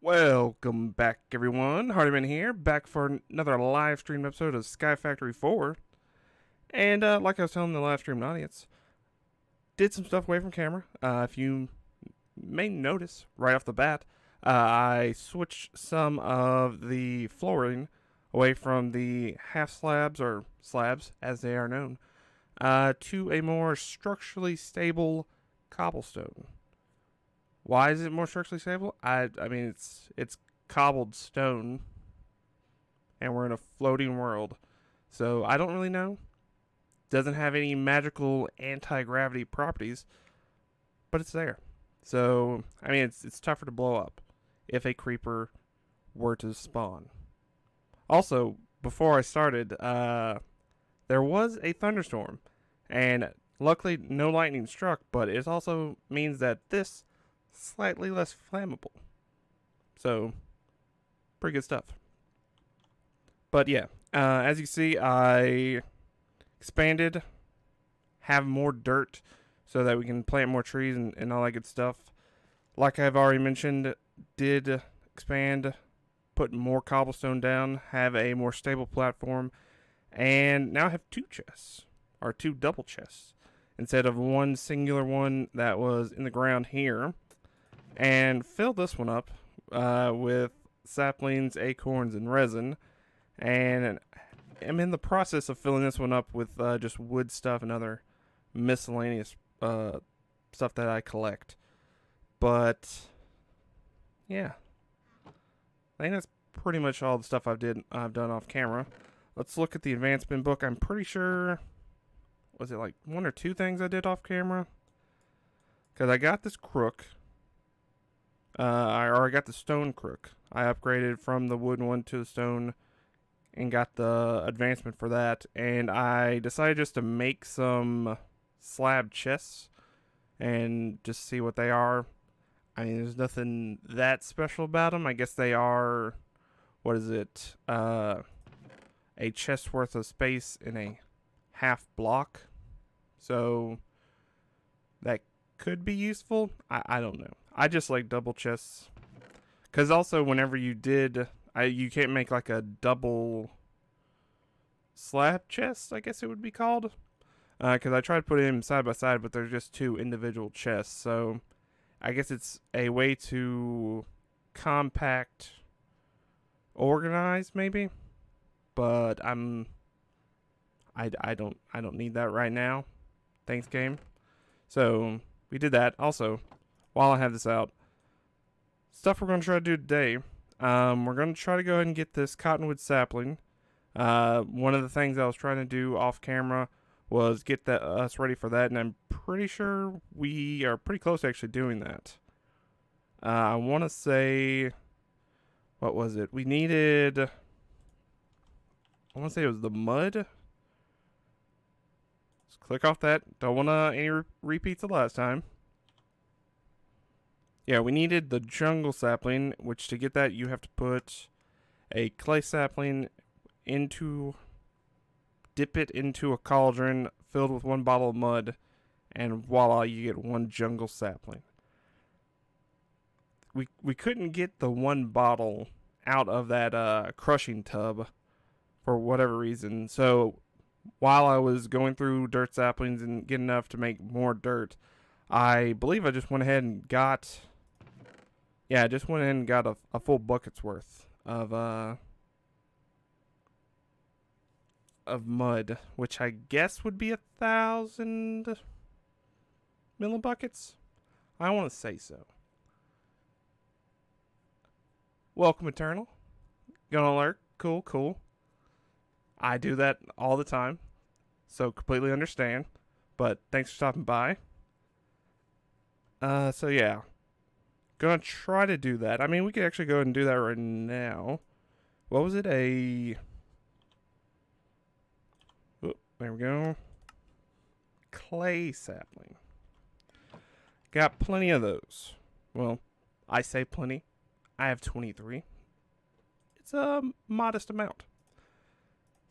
Welcome back, everyone. Hardyman here, back for another live stream episode of SkyFactory 4. And like I was telling the live stream audience, did some stuff away from camera. If you may notice right off the bat, I switched some of the flooring away from the half slabs, or slabs as they are known, to a more structurally stable cobblestone. Why is it more structurally stable? I mean it's cobbled stone, and we're in a floating world, so I don't really know. Doesn't have any magical anti-gravity properties, but it's there. So I mean it's tougher to blow up if a creeper were to spawn. Also, before I started, there was a thunderstorm, and luckily no lightning struck. But it also means that this slightly less flammable. So, pretty good stuff. But yeah, as you see, I expanded, have more dirt so that we can plant more trees and all that good stuff. Like I've already mentioned, did expand, put more cobblestone down, have a more stable platform, and now I have two chests, or two double chests, instead of one singular one that was in the ground here. And fill this one up with saplings, acorns, and resin. And I'm in the process of filling this one up with just wood stuff and other miscellaneous stuff that I collect. But yeah, I think that's pretty much all the stuff I've done off camera. Let's look at the advancement book. I'm pretty sure, was it like one or two things I did off camera? Because I got this crook. I got the stone crook. I upgraded from the wooden one to the stone and got the advancement for that. And I decided just to make some slab chests and just see what they are. I mean, there's nothing that special about them. I guess they are, what is it? A chest worth of space in a half block. So that could be useful. I don't know. I just like double chests. Because also whenever you you can't make like a double slab chest, I guess it would be called. Because I tried putting them side by side, but they're just two individual chests. So I guess it's a way to compact, organize maybe. But I don't need that right now. Thanks, game. So we did that. Also, while I have this out, stuff we're going to try to do today. We're going to try to go ahead and get this cottonwood sapling. One of the things I was trying to do off camera was get us ready for that, and I'm pretty sure we are pretty close to actually doing that. I want to say, what was it? We needed, I want to say it was the mud. Let's click off that. Don't want any repeats of last time. Yeah, we needed the jungle sapling, which to get that you have to put a clay sapling dip it into a cauldron filled with one bottle of mud, and voila, you get one jungle sapling. We couldn't get the one bottle out of that crushing tub for whatever reason. So while I was going through dirt saplings and getting enough to make more dirt, I believe I just went ahead and got a full bucket's worth of mud, which I guess would be 1,000 millibuckets. I want to say so. Welcome, Eternal. Gonna alert. Cool. I do that all the time, so completely understand. But thanks for stopping by. So yeah. Gonna try to do that. I mean, we could actually go ahead and do that right now. What was it? There we go. Clay sapling. Got plenty of those. Well, I say plenty. I have 23. It's a modest amount.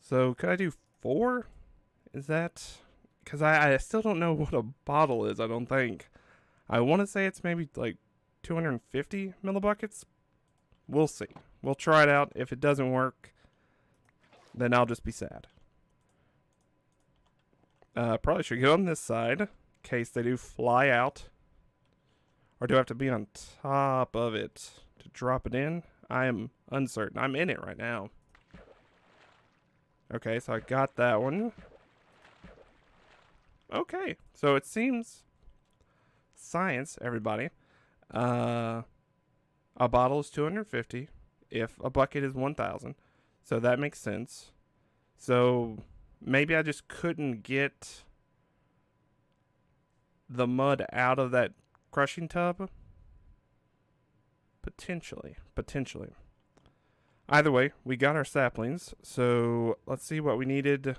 So, could I do 4? Is that... Because I still don't know what a bottle is, I don't think. I want to say it's maybe like 250 millibuckets. We'll see. We'll try it out. If it doesn't work, then I'll just be sad. Probably should get on this side in case they do fly out. Or do I have to be on top of it to drop it in? I am uncertain. I'm in it right now. Okay, so I got that one. Okay, so it seems science, everybody. A bottle is 250 if a bucket is 1,000. So that makes sense. So maybe I just couldn't get the mud out of that crushing tub. Potentially. Either way, we got our saplings. So let's see what we needed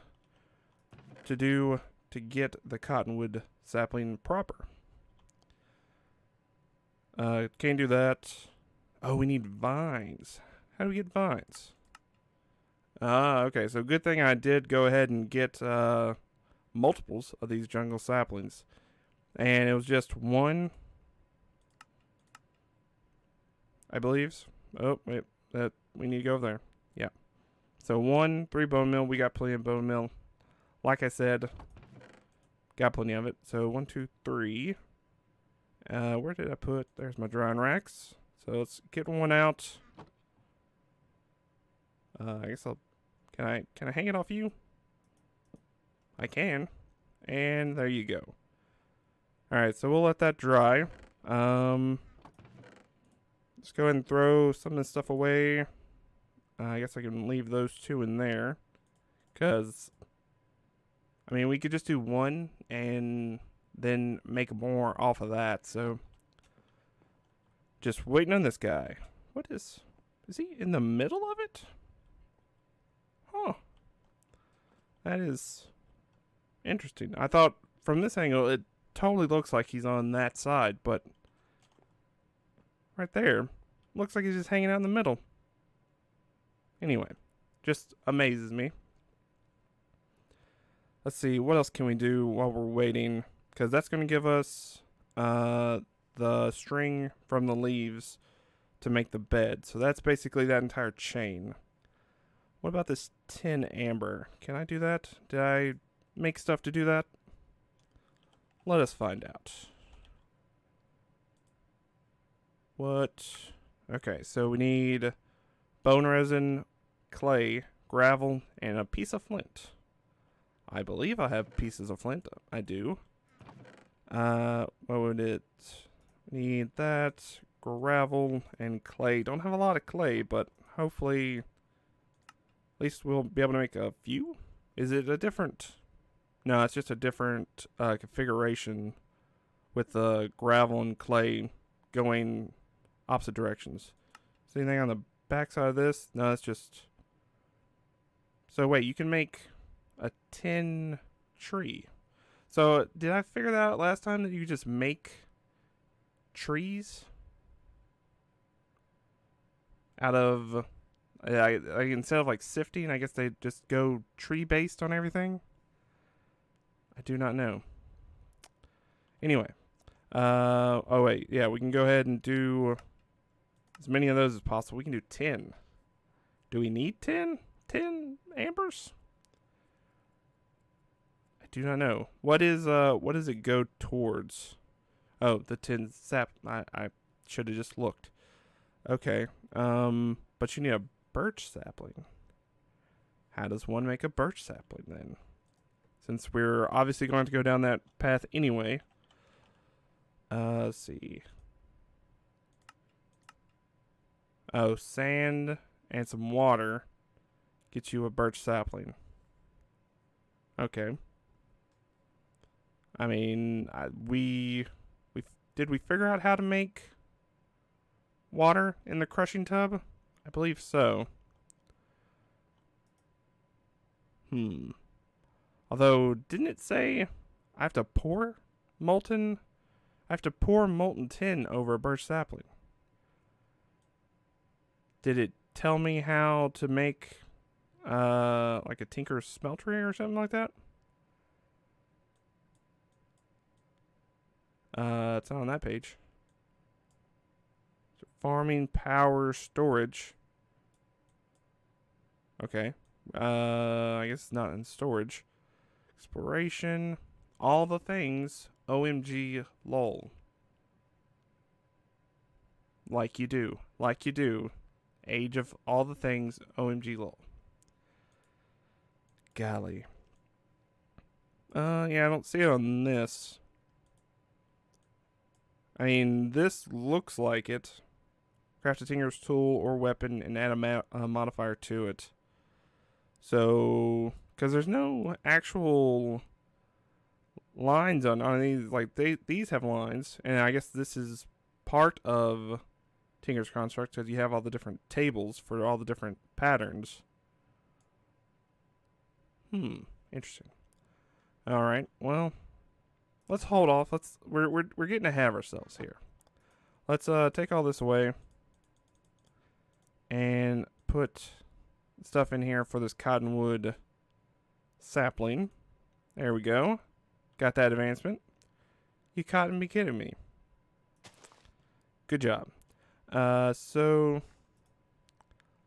to do to get the cottonwood sapling proper. Can't do that. Oh, we need vines. How do we get vines? Okay. So good thing I did go ahead and get multiples of these jungle saplings. And it was just one, I believe. Oh, wait. That we need to go over there. Yeah. So 3 bone meal. We got plenty of bone meal. Like I said, got plenty of it. So 1, 2, 3. Where did I put? There's my drying racks. So let's get one out. I guess I'll. Can I hang it off you? I can. And there you go. All right. So we'll let that dry. Let's go ahead and throw some of this stuff away. I guess I can leave those 2 in there. Because, I mean, we could just do one and then make more off of that. So, just waiting on this guy. What is he in the middle of it? Huh. That is interesting. I thought from this angle, it totally looks like he's on that side, but right there, looks like he's just hanging out in the middle. Anyway, just amazes me. Let's see, what else can we do while we're waiting? Because that's going to give us the string from the leaves to make the bed. So that's basically that entire chain. What about this tin amber? Can I do that? Did I make stuff to do that? Let us find out. What? Okay, so we need bone resin, clay, gravel, and a piece of flint. I believe I have pieces of flint. I do. What would it need? That, gravel, and clay. Don't have a lot of clay, but hopefully at least we'll be able to make a few. Is it a different? No, it's just a different configuration with the gravel and clay going opposite directions. Is there anything on the back side of this? No, it's just... So wait, you can make a tin tree. So did I figure that out last time, that you just make trees out of... instead of like sifting, I guess they just go tree based on everything? I do not know. Anyway. Oh wait, yeah, we can go ahead and do as many of those as possible. We can do 10. Do we need 10? 10 ambers? I do not know. What does it go towards? Oh, the 10 sap. I should have just looked. Okay. But you need a birch sapling. How does one make a birch sapling then? Since we're obviously going to go down that path anyway. Let's see. Oh, sand and some water gets you a birch sapling. Okay. I mean, did we figure out how to make water in the crushing tub? I believe so. Although, didn't it say I have to pour molten tin over a birch sapling? Did it tell me how to make like a tinker's smeltery or something like that? It's not on that page. Farming, power, storage. Okay. I guess it's not in storage. Exploration. All the things. OMG lol. Like you do. Like you do. Age of all the things. OMG lol. Golly. Yeah, I don't see it on this. I mean, this looks like it. Craft a tinker's tool or weapon and add a modifier to it. So, because there's no actual lines on these. Like, these have lines. And I guess this is part of Tinker's Construct because you have all the different tables for all the different patterns. Interesting. All right. Well, let's hold off. We're getting ahead of ourselves here. Let's take all this away and put stuff in here for this cottonwood sapling. There we go. Got that advancement. You couldn't be kidding me. Good job. So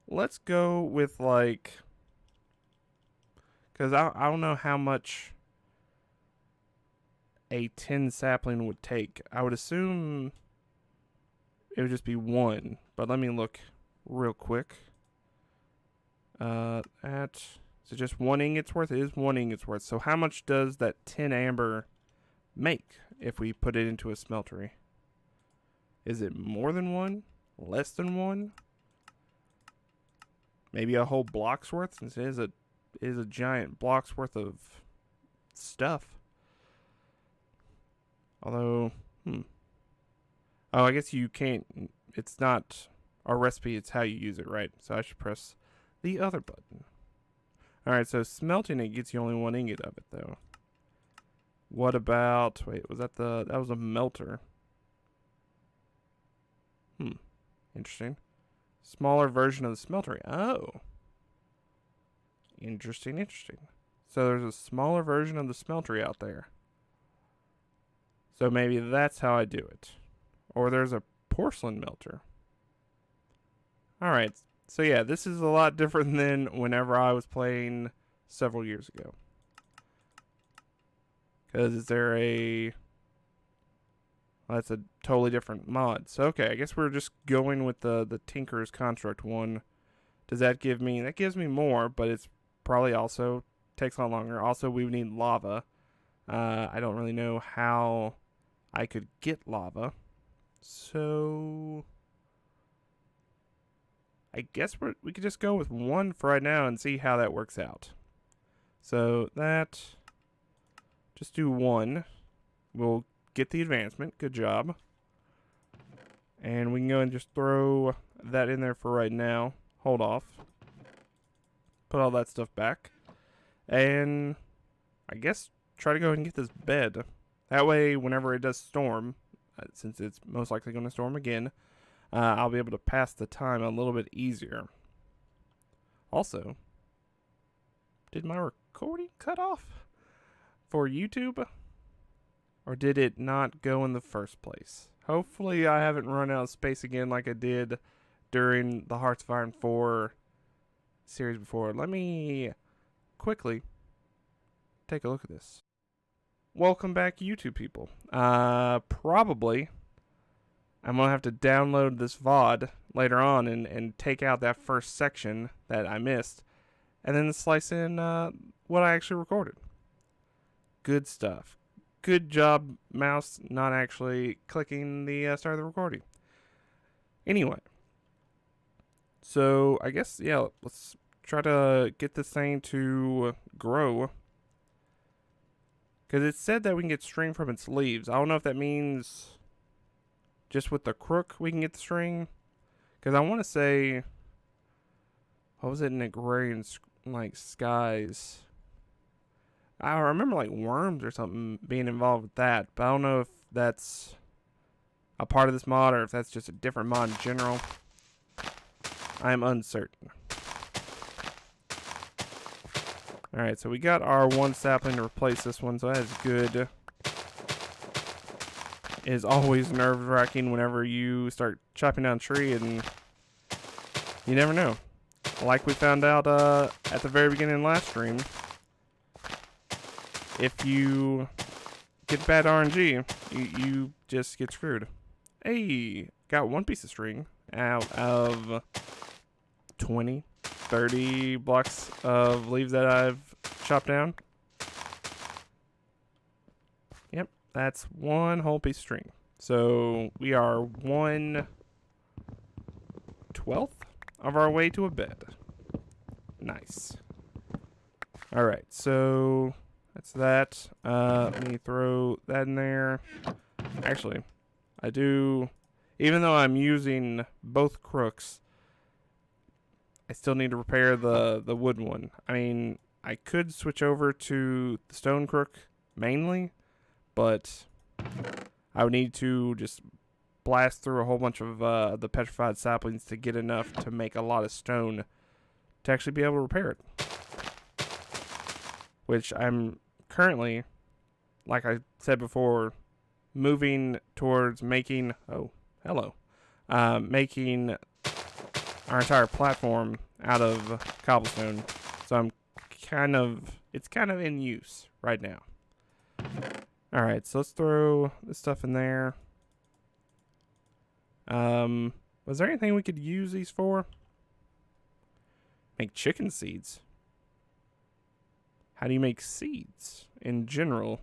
let's go with like, because I don't know how much a 10 sapling would take. I would assume it would just be one, but let me look real quick. Is it just 1 ingot's worth? It is 1 ingot's worth. So how much does that 10 amber make if we put it into a smeltery? Is it more than 1? Less than 1? Maybe a whole block's worth, since it is a giant block's worth of stuff. Although, Oh, I guess you can't. It's not our recipe, it's how you use it, right? So I should press the other button. Alright, so smelting it gets you only 1 ingot of it, though. What about, wait, was that was a melter. Interesting. Smaller version of the smeltery. Oh. Interesting. So there's a smaller version of the smeltery out there. So maybe that's how I do it. Or there's a porcelain melter. Alright, so yeah, this is a lot different than whenever I was playing several years ago. Because is there a... Well, that's a totally different mod. So okay, I guess we're just going with the Tinker's Construct one. Does that give me... That gives me more, but it's probably also takes a lot longer. Also, we would need lava. I don't really know how I could get lava. So... I guess we could just go with 1 for right now and see how that works out. So that... Just do 1. We'll get the advancement. Good job. And we can go and just throw that in there for right now. Hold off. Put all that stuff back. And I guess try to go ahead and get this bed. That way, whenever it does storm, since it's most likely going to storm again, I'll be able to pass the time a little bit easier. Also, did my recording cut off for YouTube? Or did it not go in the first place? Hopefully I haven't run out of space again like I did during the Hearts of Iron 4 series before. Let me quickly take a look at this. Welcome back, YouTube people. Probably I'm going to have to download this VOD later on and take out that first section that I missed and then slice in what I actually recorded. Good stuff. Good job, mouse, not actually clicking the start of the recording. Anyway. So, I guess, yeah, let's try to get this thing to grow. Because it said that we can get string from its leaves. I don't know if that means just with the crook we can get the string. Because I want to say, what was it in agrarian, like, skies? I remember like worms or something being involved with that, but I don't know if that's a part of this mod or if that's just a different mod in general. I am uncertain. Alright, so we got our 1 sapling to replace this one, so that is good. is always nerve-wracking whenever you start chopping down a tree, and you never know. Like we found out at the very beginning of last stream, if you get bad RNG, you just get screwed. Hey, got one piece of string out of 20, 30 blocks of leaves that I've chopped down. Yep, that's one whole piece of string. So we are 1/12 of our way to a bed. Nice. Alright, so that's that. Let me throw that in there. Actually, I do, even though I'm using both crooks, I still need to repair the wood one. I mean, I could switch over to the stone crook mainly, but I would need to just blast through a whole bunch of the petrified saplings to get enough to make a lot of stone to actually be able to repair it. Which I'm currently, like I said before, moving towards making, making our entire platform out of cobblestone. So I'm it's kind of in use right now. Alright, so let's throw this stuff in there. Was there anything we could use these for? Make chicken seeds. How do you make seeds in general?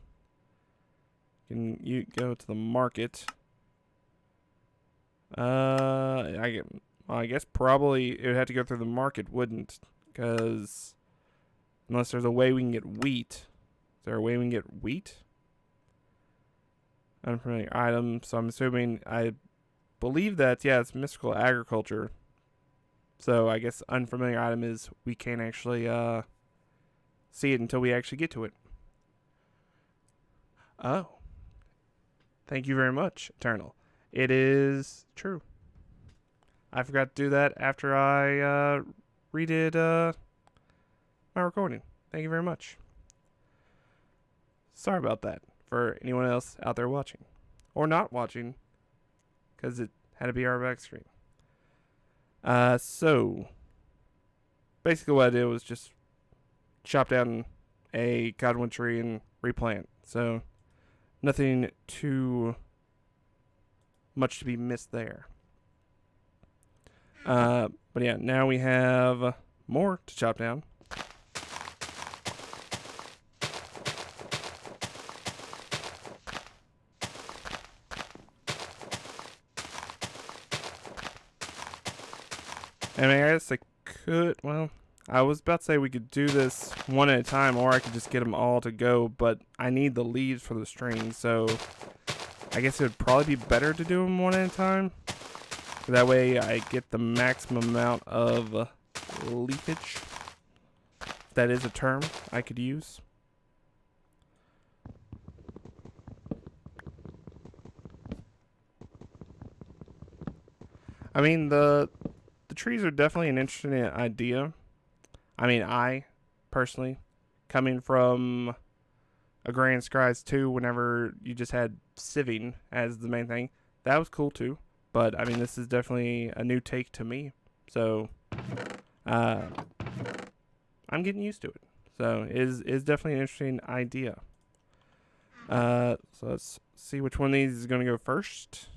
Can you go to the market? I guess probably it would have to go through the market, wouldn't? Because unless there's a way we can get wheat. Is there a way we can get wheat? Unfamiliar item. So I'm assuming, I believe that, yeah, it's mystical agriculture. So I guess unfamiliar item is we can't actually see it until we actually get to it. Oh. Thank you very much, Eternal. It is true. I forgot to do that after I redid my recording. Thank you very much. Sorry about that for anyone else out there watching. Or not watching, because it had to be our back screen. So, basically what I did was just chop down a cottonwood tree and replant. So, nothing too much to be missed there. But yeah, now we have more to chop down. I mean, I guess I could, well, I was about to say we could do this one at a time, or I could just get them all to go, but I need the leaves for the string, so I guess it would probably be better to do them one at a time. That way I get the maximum amount of leafage. If that is a term I could use. I mean, the trees are definitely an interesting idea. I mean, I, personally, coming from Agrarian Skies 2, whenever you just had sieving as the main thing, that was cool too. But, I mean, this is definitely a new take to me. So, I'm getting used to it. So, it is definitely an interesting idea. So, let's see which one of these is going to go first.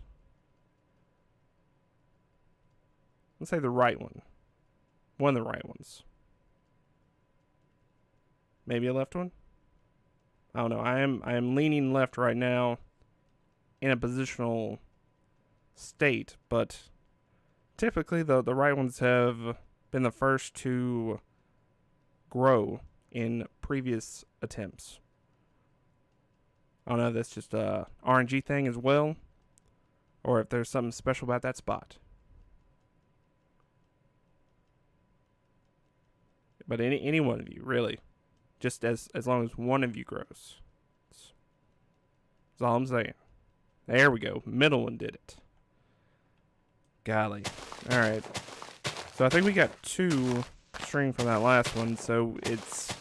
Let's say the right one. One of the right ones. Maybe a left one? I don't know. I am leaning left right now in a positional state, but typically the right ones have been the first to grow in previous attempts. I don't know if that's just a RNG thing as well, or if there's something special about that spot. But any one of you, really. Just as long as one of you grows. That's all I'm saying. There we go. Middle one did it. Golly. Alright. So I think we got 2 string from that last one, so it's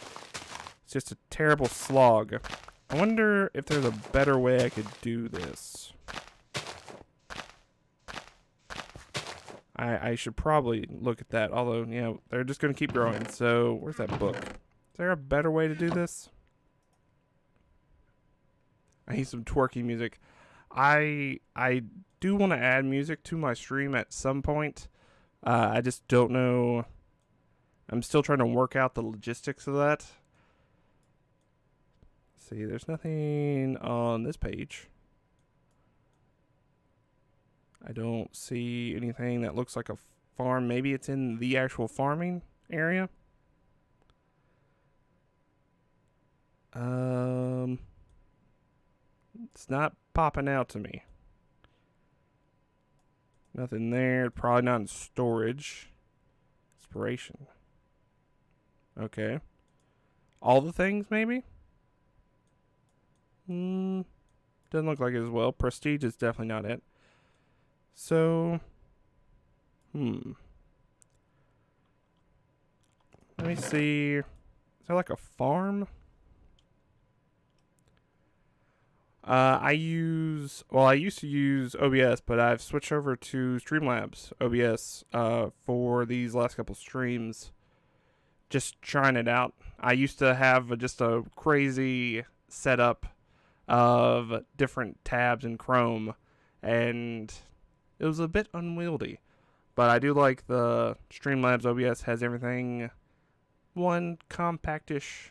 just a terrible slog. I wonder if there's a better way I could do this. I should probably look at that. Although, you know, they're just going to keep growing. So, where's that book? Is there a better way to do this? I need some twerky music. I do want to add music to my stream at some point. I just don't know. I'm still trying to work out the logistics of that. See, there's nothing on this page. I don't see anything that looks like a farm. Maybe it's in the actual farming area. It's not popping out to me. Nothing there. Probably not in storage. Inspiration. Okay. All the things, maybe? Doesn't look like it as well. Prestige is definitely not it. So, let me see. Is there like a farm? I used to use OBS, but I've switched over to Streamlabs OBS for these last couple streams. Just trying it out. I used to have just a crazy setup of different tabs in Chrome, and it was a bit unwieldy. But I do like the Streamlabs OBS has everything one compactish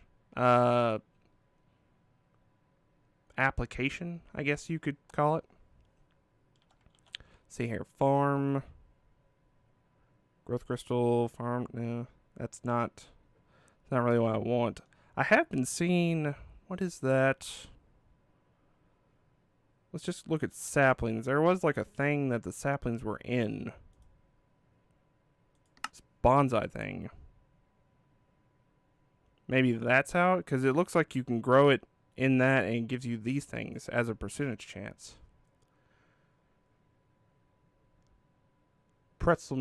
application, I guess you could call it. See here, farm, growth crystal, farm. No, that's not really what I want. I have been seeing, what is that? Let's just look at saplings. There was like a thing that the saplings were in. This bonsai thing. Maybe that's how, because it looks like you can grow it in that and it gives you these things as a percentage chance. Pretzel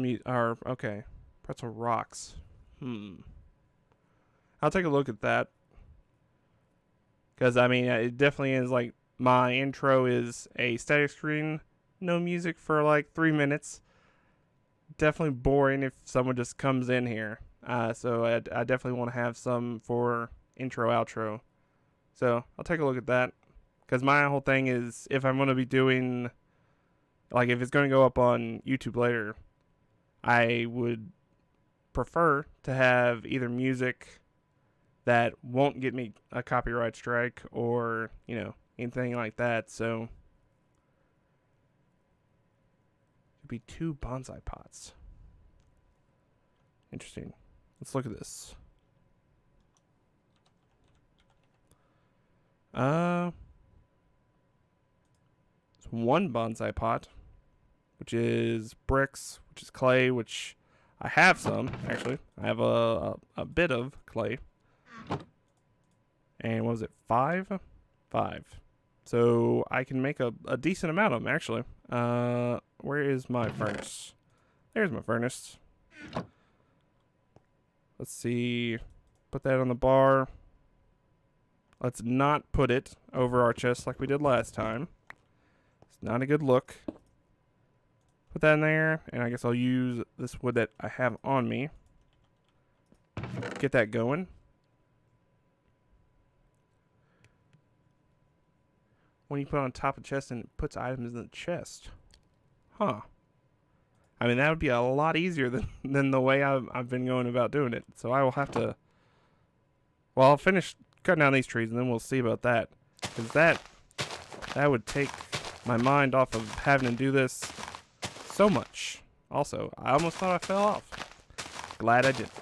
pretzel rocks. I'll take a look at that. Because, I mean, it definitely is like, my intro is a static screen, no music for like 3 minutes. Definitely boring if someone just comes in here. So I definitely want to have some for intro, outro. So I'll take a look at that. Because my whole thing is, if I'm going to be doing, like if it's going to go up on YouTube later, I would prefer to have either music that won't get me a copyright strike or, you know, anything like that. So it'd be 2 bonsai pots. Interesting. Let's look at this. It's 1 bonsai pot, which is bricks, which is clay, which I have some, actually. I have a bit of clay. And what was it, 5? 5. So I can make a decent amount of them, actually. Where is my furnace? There's my furnace. Let's see. Put that on the bar. Let's not put it over our chest like we did last time. It's not a good look. Put that in there, and I guess I'll use this wood that I have on me. Get that going. When you put it on top of the chest and it puts items in the chest. Huh. I mean, that would be a lot easier than the way I've been going about doing it. So I will have to... Well, I'll finish cutting down these trees and then we'll see about that. Because that would take my mind off of having to do this so much. Also, I almost thought I fell off. Glad I didn't.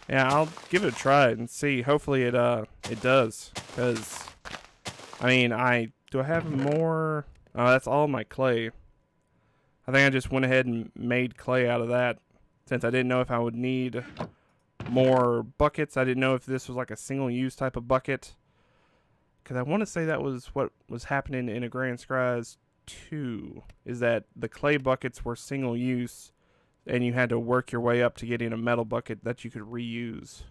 Yeah, I'll give it a try and see. Hopefully it does. Because, I mean, do I have more? Oh, that's all my clay. I think I just went ahead and made clay out of that. Since I didn't know if I would need more buckets. I didn't know if this was like a single-use type of bucket. Because I want to say that was what was happening in Agrarian Scries 2. Is that the clay buckets were single-use. And you had to work your way up to getting a metal bucket that you could reuse.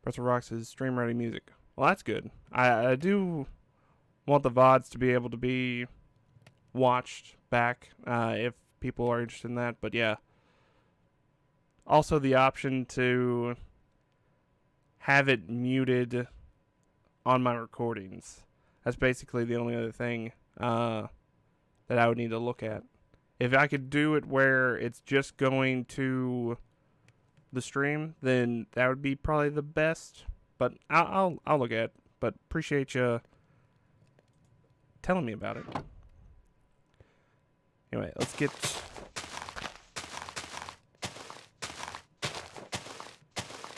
Bristol Rocks is stream ready music. Well, that's good. I do want the VODs to be able to be watched back if people are interested in that. But yeah. Also the option to have it muted on my recordings. That's basically the only other thing that I would need to look at. If I could do it where it's just going to the stream, then that would be probably the best. But I'll look at it. But appreciate you telling me about it. Anyway, let's get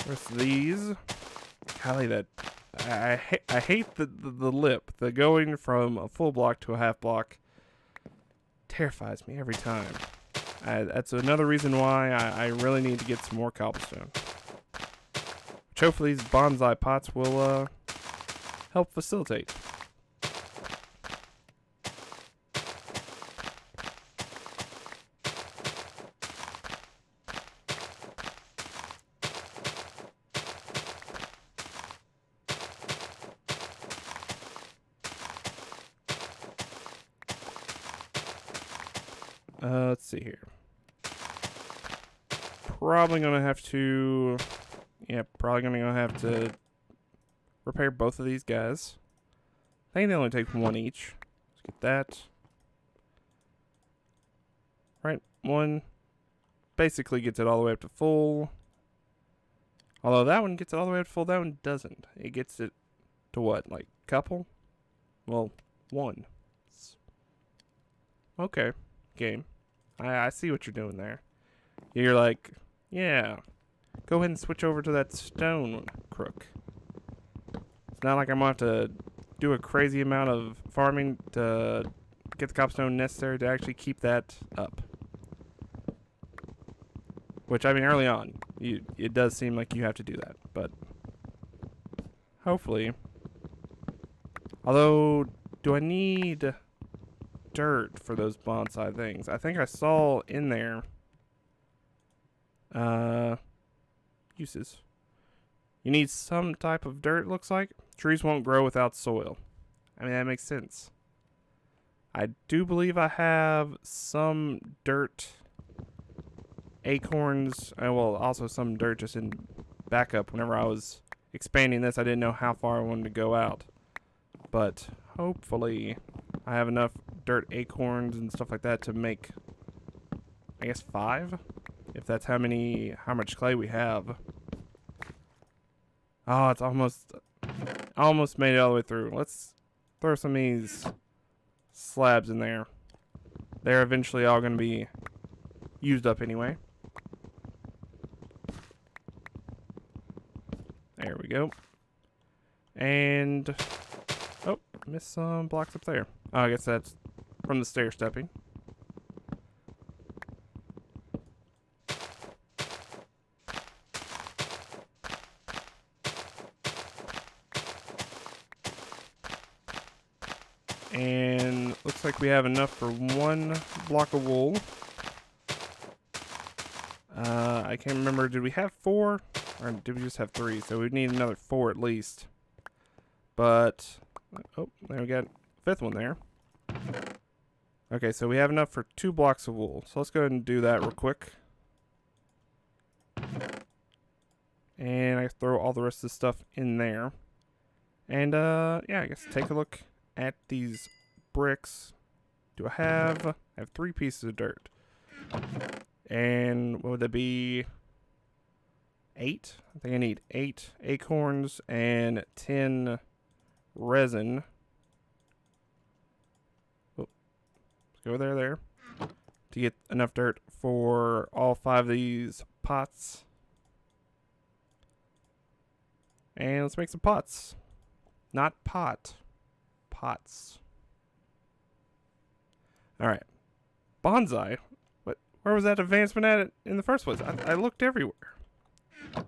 rest of these. Golly, that I hate the lip. The going from a full block to a half block terrifies me every time. That's another reason why I really need to get some more cobblestone. Which hopefully these bonsai pots will help facilitate. Let's see here. Probably gonna have to, probably gonna have to repair both of these guys. I think they only take one each. Let's get that. Right, one basically gets it all the way up to full. Although that one gets it all the way up to full, that one doesn't. It gets it to what, like couple? Well, one. Okay, game. I see what you're doing there. You're like, yeah, go ahead and switch over to that stone, crook. It's not like I'm going to have to do a crazy amount of farming to get the cobblestone necessary to actually keep that up. Which, I mean, early on, it does seem like you have to do that, but hopefully. Although, do I need dirt for those bonsai things? I think I saw in there uses. You need some type of dirt, looks like. Trees won't grow without soil. I mean, that makes sense. I do believe I have some dirt acorns, well, also some dirt just in backup. Whenever I was expanding this, I didn't know how far I wanted to go out, but hopefully I have enough dirt acorns and stuff like that to make, I guess, 5, if that's how much clay we have. Oh, it's almost made it all the way through. Let's throw some of these slabs in there. They're eventually all going to be used up anyway. There we go. And oh, missed some blocks up there. Oh, I guess that's from the stair stepping. And looks like we have enough for 1 block of wool. I can't remember, did we have 4? Or did we just have 3? So we'd need another 4 at least. But, oh, there we got 5th one there. Okay, so we have enough for 2 blocks of wool. So let's go ahead and do that real quick. And I throw all the rest of the stuff in there. And, yeah, I guess take a look at these bricks. Do I have 3 pieces of dirt. And what would that be? 8? I think I need 8 acorns and 10 resin. Oh, let's go there. To get enough dirt for all 5 of these pots. And let's make some pots. Not pot. Pots. Alright. Bonsai? Where was that advancement at in the first place? I looked everywhere. Is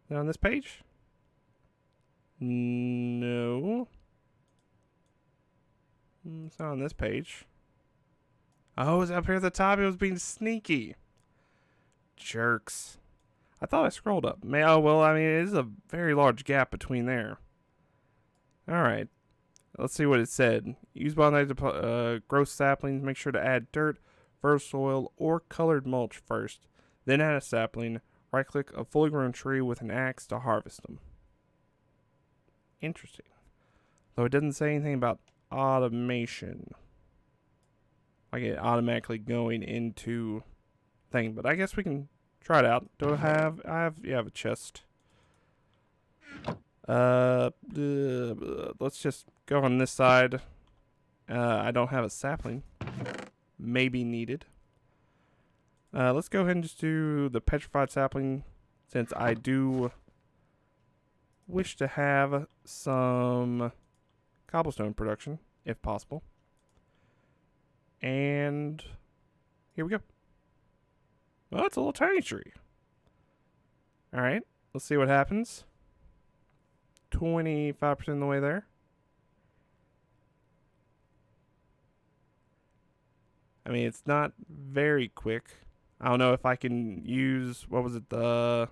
it on this page? No. It's not on this page. Oh, it's up here at the top. It was being sneaky. Jerks. I thought I scrolled up. Oh, well, I mean, it is a very large gap between there. Alright. Let's see what it said. Use bonsai to grow saplings. Make sure to add dirt, fertile soil, or colored mulch first. Then add a sapling. Right-click a fully grown tree with an axe to harvest them. Interesting. Though it doesn't say anything about automation. Like it automatically going into thing. But I guess we can try it out. Do I have a chest. Let's just go on this side. I don't have a sapling. Maybe needed. Let's go ahead and just do the petrified sapling, since I do wish to have some cobblestone production, if possible. And here we go. Well, it's a little tiny tree. Alright, let's see what happens. 25% of the way there. I mean, it's not very quick. I don't know if I can use, what was it, the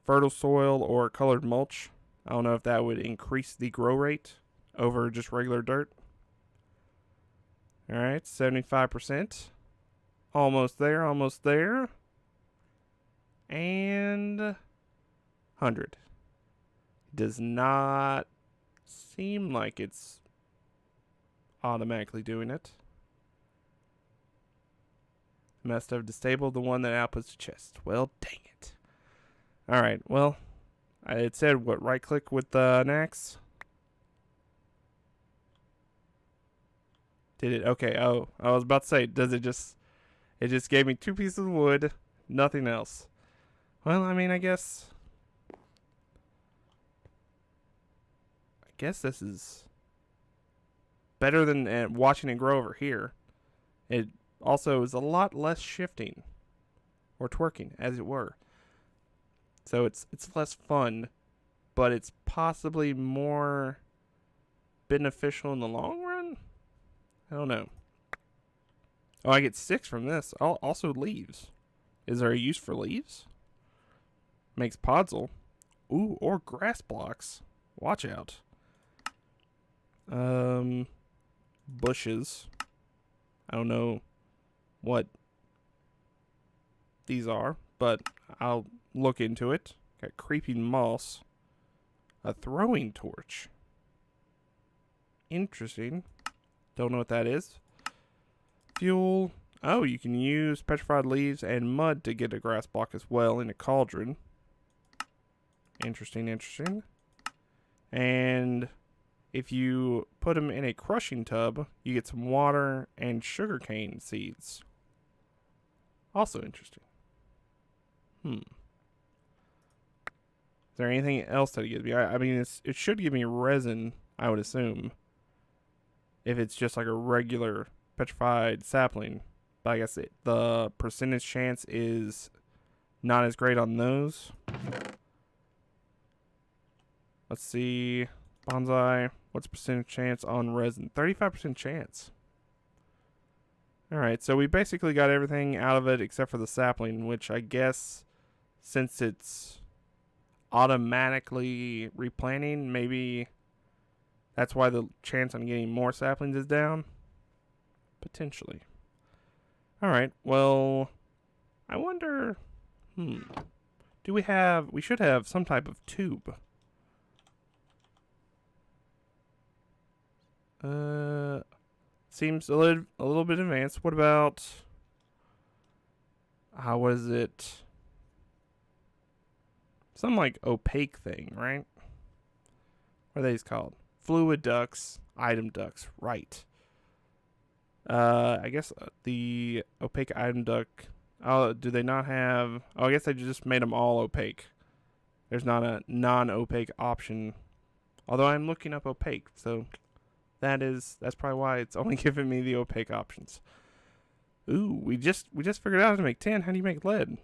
fertile soil or colored mulch. I don't know if that would increase the grow rate over just regular dirt. Alright, 75%. Almost there, almost there. And 100. Does not seem like it's automatically doing it. Must have disabled the one that outputs the chest. Well, dang it. Alright, well, it said, what, right click with an axe? Did it? Okay, oh, I was about to say, does it just gave me 2 pieces of wood, nothing else. Well, I mean, I guess this is better than watching it grow over here. It also is a lot less shifting, or twerking, as it were. So it's less fun, but it's possibly more beneficial in the long run? I don't know. Oh, I get 6 from this. Also leaves. Is there a use for leaves? Makes podzol. Ooh, or grass blocks. Watch out. Bushes. I don't know what these are, but I'll look into it. Got creeping moss. A throwing torch. Interesting. Don't know what that is. Fuel. Oh, you can use petrified leaves and mud to get a grass block as well in a cauldron. Interesting, interesting. And if you put them in a crushing tub, you get some water and sugarcane seeds. Also interesting. Is there anything else that it gives me? I mean, it should give me resin, I would assume. If it's just like a regular petrified sapling. But I guess the percentage chance is not as great on those. Let's see. Bonsai. What's percentage chance on resin? 35% chance. Alright, so we basically got everything out of it except for the sapling, which I guess since it's automatically replanting, maybe that's why the chance on getting more saplings is down. Potentially. Alright, well, I wonder, do we should have some type of tube. Seems a little bit advanced. What about, what is it? Some like opaque thing, right? What are these called? Fluid ducts, item ducts, right. I guess the opaque item duct, do they not have, I guess they just made them all opaque. There's not a non-opaque option. Although I'm looking up opaque, so that's probably why it's only giving me the opaque options. Ooh, we just figured out how to make tin. How do you make lead?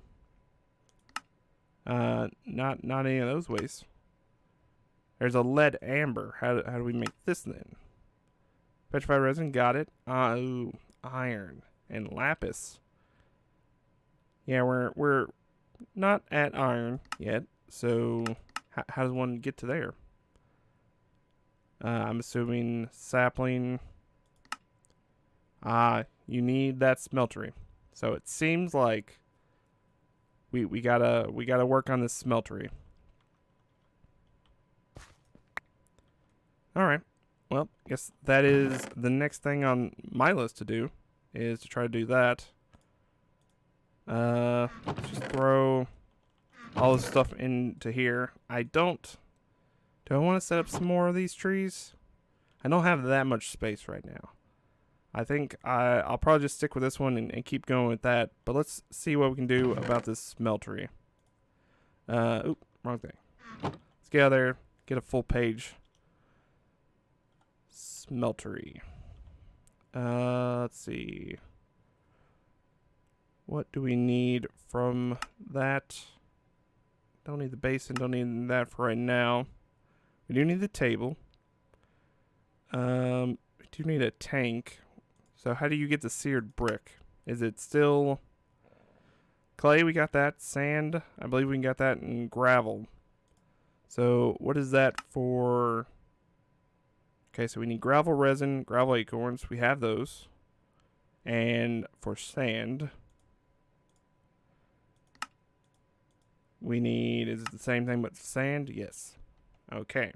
Not any of those ways. There's a lead amber. How do we make this then? Petrified resin, got it. Ooh, iron and lapis. Yeah, we're not at iron yet. So how does one get to there? I'm assuming sapling. You need that smeltery. So it seems like we gotta work on this smeltery. All right. Well, I guess that is the next thing on my list to do, is to try to do that. Let's just throw all this stuff into here. Do I want to set up some more of these trees? I don't have that much space right now. I think I'll probably just stick with this one and keep going with that. But let's see what we can do about this smeltery. Oop, wrong thing. Let's get out there, get a full page. Smeltery. Let's see. What do we need from that? Don't need the basin, don't need that for right now. We do need the table. We do need a tank. So how do you get the seared brick? Is it still clay? We got that. Sand, I believe we can get that, and gravel. So what is that for? Okay, so we need gravel resin, gravel acorns. We have those. And for sand, we need, is it the same thing but sand? Yes. Okay.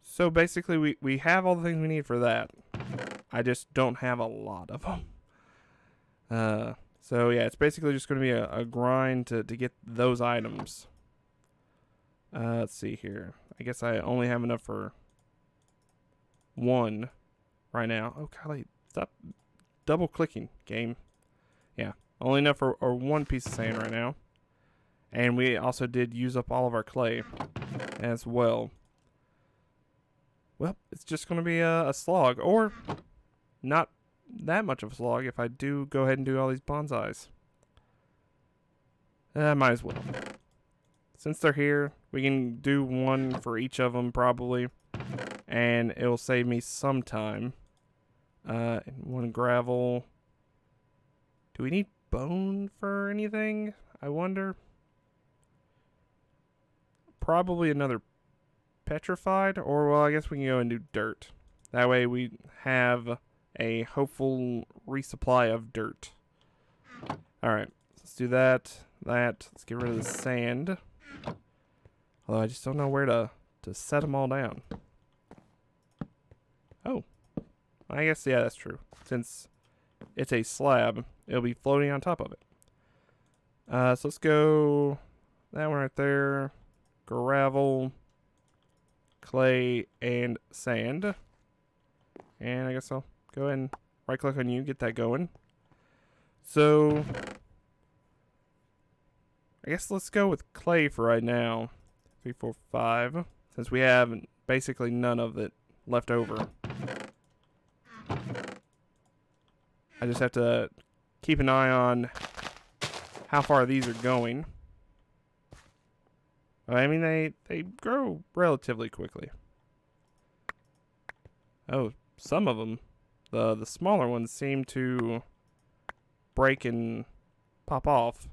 So basically we have all the things we need for that. I just don't have a lot of them. So yeah, it's basically just going to be a grind to get those items. Let's see here. I guess I only have enough for one right now. Oh, golly, stop double clicking, game. Yeah, only enough for one piece of sand right now. And we also did use up all of our clay as well. Well, it's just going to be a slog, or not that much of a slog if I do go ahead and do all these bonsais. Might as well. Since they're here, we can do one for each of them probably, and it will save me some time. One gravel. Do we need bone for anything? I wonder. Probably another petrified, or well, I guess we can go and do dirt. That way we have a hopeful resupply of dirt. Alright, let's do that. Let's get rid of the sand. Although I just don't know where to set them all down. Oh, I guess, yeah, that's true. Since it's a slab, it'll be floating on top of it. So let's go that one right there. Gravel, clay, and sand. And I guess I'll go ahead and right click on you, get that going. So I guess let's go with clay for right now. 3, 4, 5. Since we have basically none of it left over. I just have to keep an eye on how far these are going. I mean, they grow relatively quickly. Oh, some of them, the smaller ones seem to break and pop off.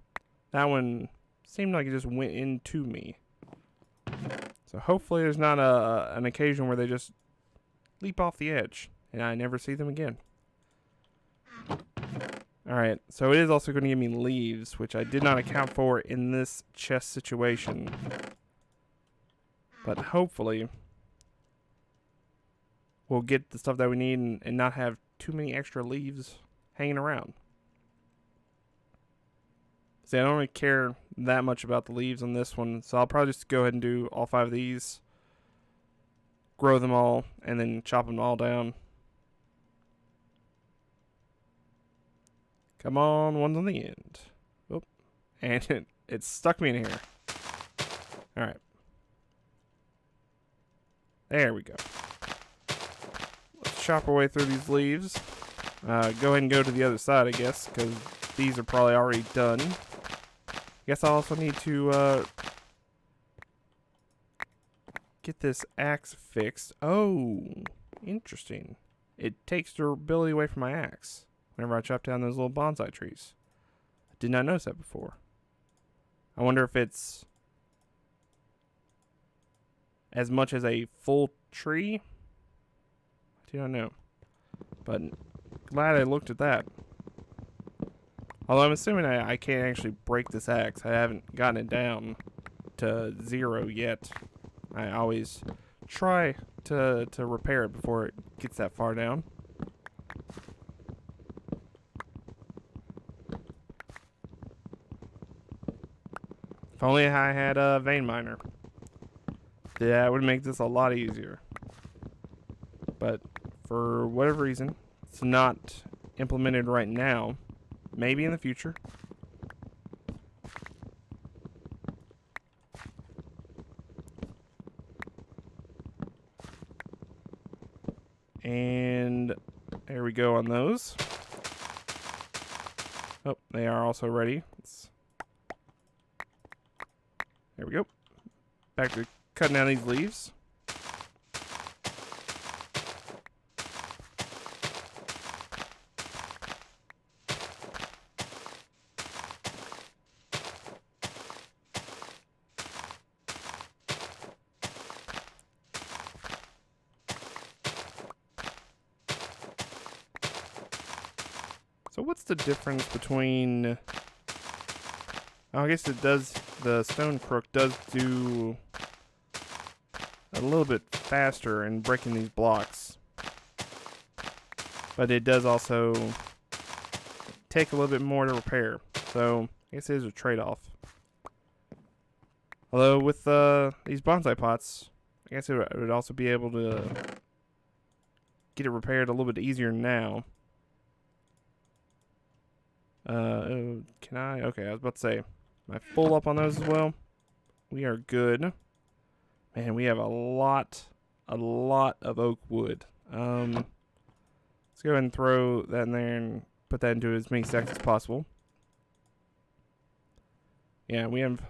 That one seemed like it just went into me. So hopefully there's not an occasion where they just leap off the edge and I never see them again. Alright, so it is also going to give me leaves, which I did not account for in this chest situation. But hopefully we'll get the stuff that we need and not have too many extra leaves hanging around. See, I don't really care that much about the leaves on this one, so I'll probably just go ahead and do all 5 of these, grow them all, and then chop them all down. Come on, one's on the end. Oh, and it stuck me in here. Alright. There we go. Let's chop our way through these leaves. Go ahead and go to the other side, I guess, because these are probably already done. Guess I also need to get this axe fixed. Oh, interesting. It takes durability away from my axe whenever I chop down those little bonsai trees. Did not notice that before. I wonder if it's as much as a full tree. I do not know. But glad I looked at that. Although I'm assuming I can't actually break this axe. I haven't gotten it down to 0 yet. I always try to repair it before it gets that far down. If only I had a vein miner. That would make this a lot easier. But for whatever reason, it's not implemented right now. Maybe in the future. And there we go on those. Oh, they are also ready. There we go. Back to cutting down these leaves. So what's the difference between... Oh, I guess it does... The stone crook does do a little bit faster in breaking these blocks. But it does also take a little bit more to repair. So I guess it is a trade-off. Although with these bonsai pots, I guess it would also be able to get it repaired a little bit easier now. Can I? Okay, I was about to say, am I full up on those as well? We are good. Man, we have a lot of oak wood. Let's go ahead and throw that in there and put that into as many stacks as possible. Yeah, we have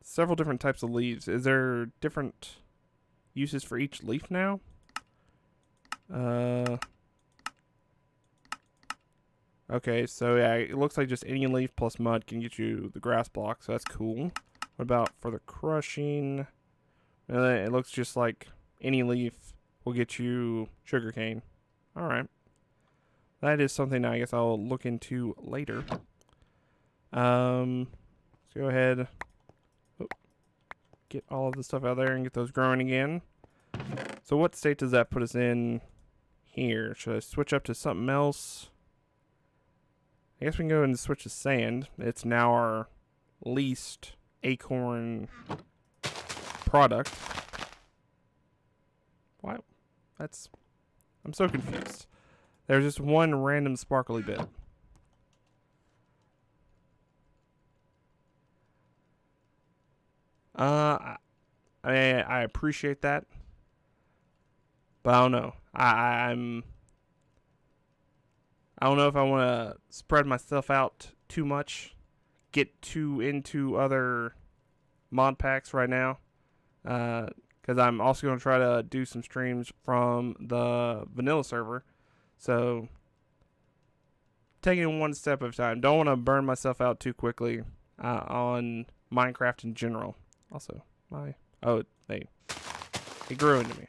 several different types of leaves. Is there different uses for each leaf now? Okay, so yeah, it looks like just any leaf plus mud can get you the grass block, so that's cool. What about for the crushing? It looks just like any leaf will get you sugarcane. Alright. That is something I guess I'll look into later. Let's go ahead. Get all of the stuff out there and get those growing again. So what state does that put us in here? Should I switch up to something else? I guess we can go and switch to sand. It's now our least acorn product. Wow. I'm so confused. There's just one random sparkly bit. I appreciate that. But I don't know. I don't know if I want to spread myself out too much, get too into other mod packs right now, because I'm also going to try to do some streams from the vanilla server. So, taking it one step at a time. Don't want to burn myself out too quickly on Minecraft in general. Also, it grew into me.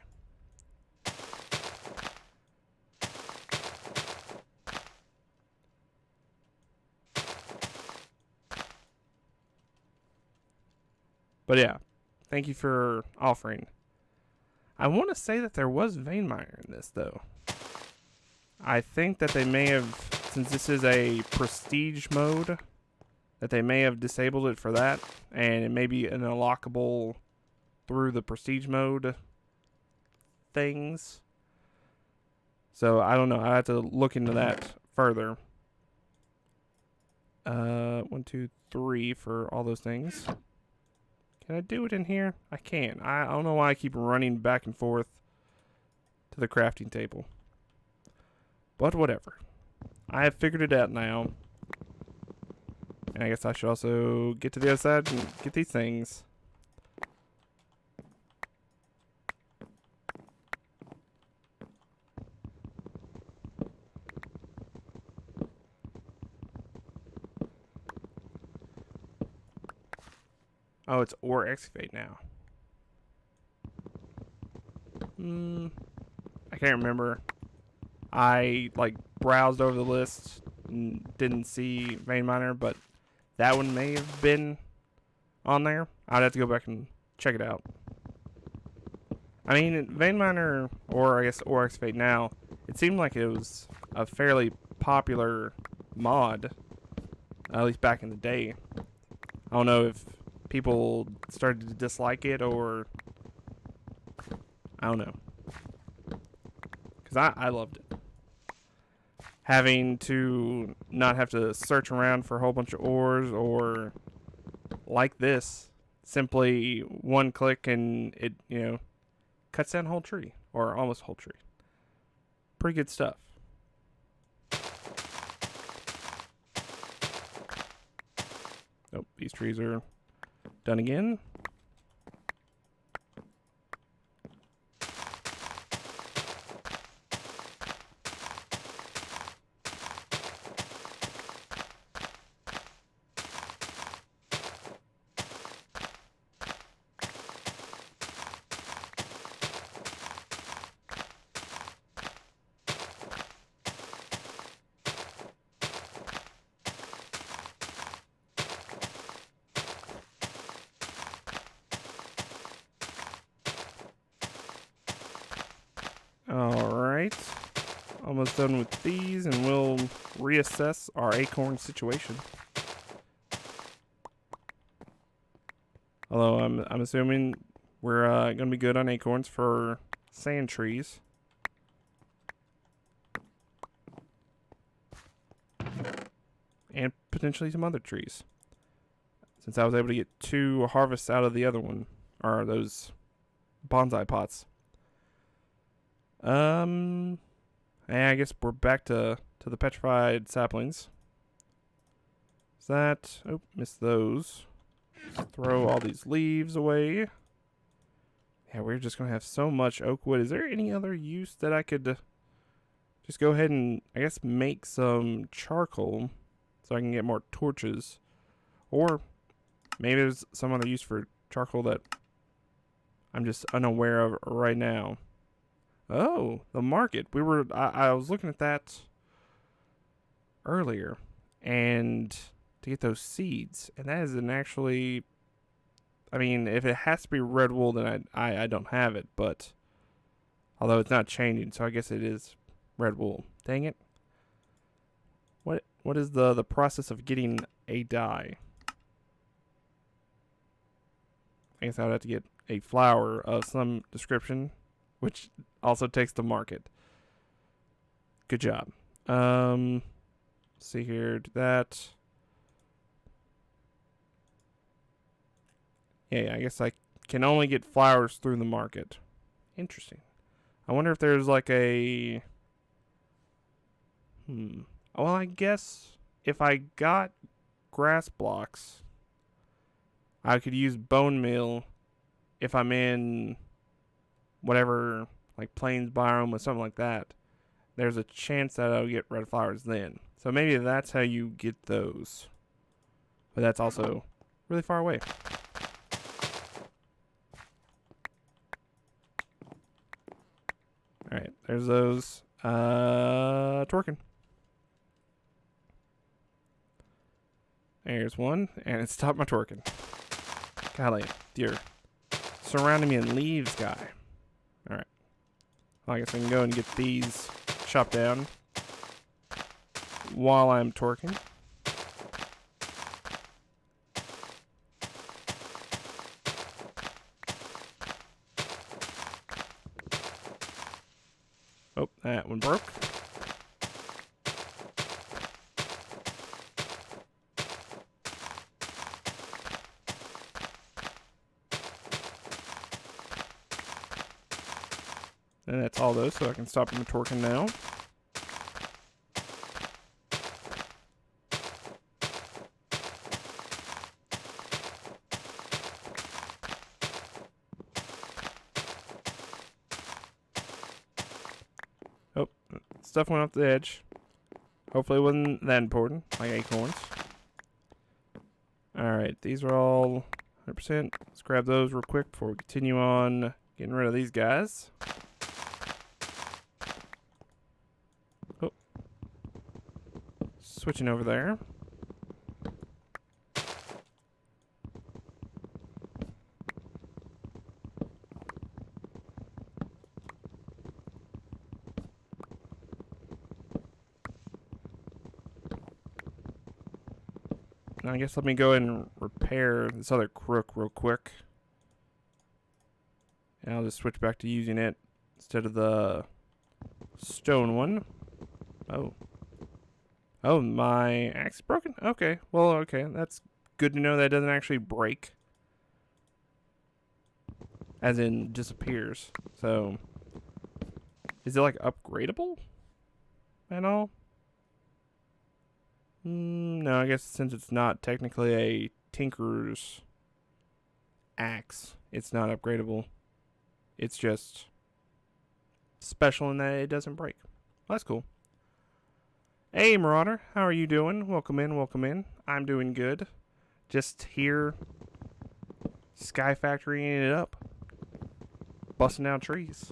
But yeah, thank you for offering. I want to say that there was vein miner in this, though. I think that they may have, since this is a prestige mode, that they may have disabled it for that, and it may be an unlockable through the prestige mode things. So I don't know. I have to look into that further. 1, 2, 3 for all those things. Can I do it in here? I can. I don't know why I keep running back and forth to the crafting table. But whatever. I have figured it out now. And I guess I should also get to the other side and get these things. Oh, it's or excavate now. I can't remember. I like browsed over the list and didn't see vein miner, but that one may have been on there. I'd have to go back and check it out. I mean, vein miner, or I guess or excavate now, it seemed like it was a fairly popular mod, at least back in the day. I don't know if people started to dislike it or I don't know. Because I loved it. Having to not have to search around for a whole bunch of ores or like this, simply one click and it, cuts down a whole tree or almost a whole tree. Pretty good stuff. Nope, these trees are done again. Alright, almost done with these, and we'll reassess our acorn situation. Although I'm assuming we're going to be good on acorns for sand trees. And potentially some other trees. Since I was able to get 2 harvests out of the other one, or those bonsai pots. And I guess we're back to the petrified saplings. Is that... Oh, missed those. Let's throw all these leaves away. Yeah, we're just going to have so much oak wood. Is there any other use that I could just go ahead and, I guess, make some charcoal so I can get more torches? Or maybe there's some other use for charcoal that I'm just unaware of right now. Oh, the market. I was looking at that earlier, and to get those seeds, and that isn't actually, I mean, if it has to be red wool, then I don't have it, but although it's not changing, so I guess it is red wool. Dang it. What is the process of getting a dye? I guess I would have to get a flower of some description, which also takes the market. Good job. See here, do that. Yeah, I guess I can only get flowers through the market. Interesting. I wonder if there's like a... Well, I guess if I got grass blocks, I could use bone meal if I'm in whatever, like plains biome or something like that. There's a chance that I'll get red flowers then. So maybe that's how you get those. But that's also really far away. Alright, there's those. Twerking. There's one, and it stopped my twerking. Golly, dear. Surrounding me in leaves, guy. Alright. Well, I guess I can go and get these chopped down while I'm twerking. Oh, that one broke. And that's all those, so I can stop them twerking now. Oh, stuff went off the edge. Hopefully it wasn't that important, like acorns. Alright, these are all 100%. Let's grab those real quick before we continue on getting rid of these guys. Oh. Switching over there. Now I guess let me go ahead and repair this other crook real quick. And I'll just switch back to using it instead of the stone one. Oh. Oh, my axe is broken? Okay. Well, okay. That's good to know that it doesn't actually break. As in, disappears. So, is it like upgradable at all? No, I guess since it's not technically a tinker's axe, it's not upgradable. It's just special in that it doesn't break. Well, that's cool. Hey, Marauder, how are you doing? Welcome in, welcome in. I'm doing good. Just here, SkyFactorying it up. Busting down trees.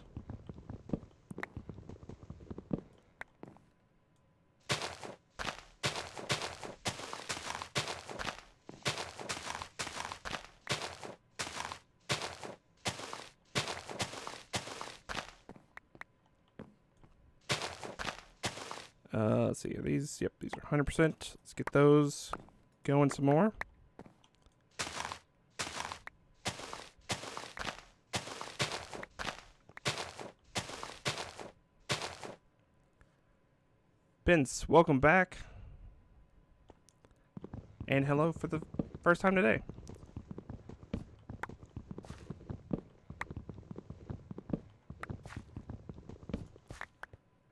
Let's see, these are 100%. Let's get those going some more. Vince, welcome back. And hello for the first time today.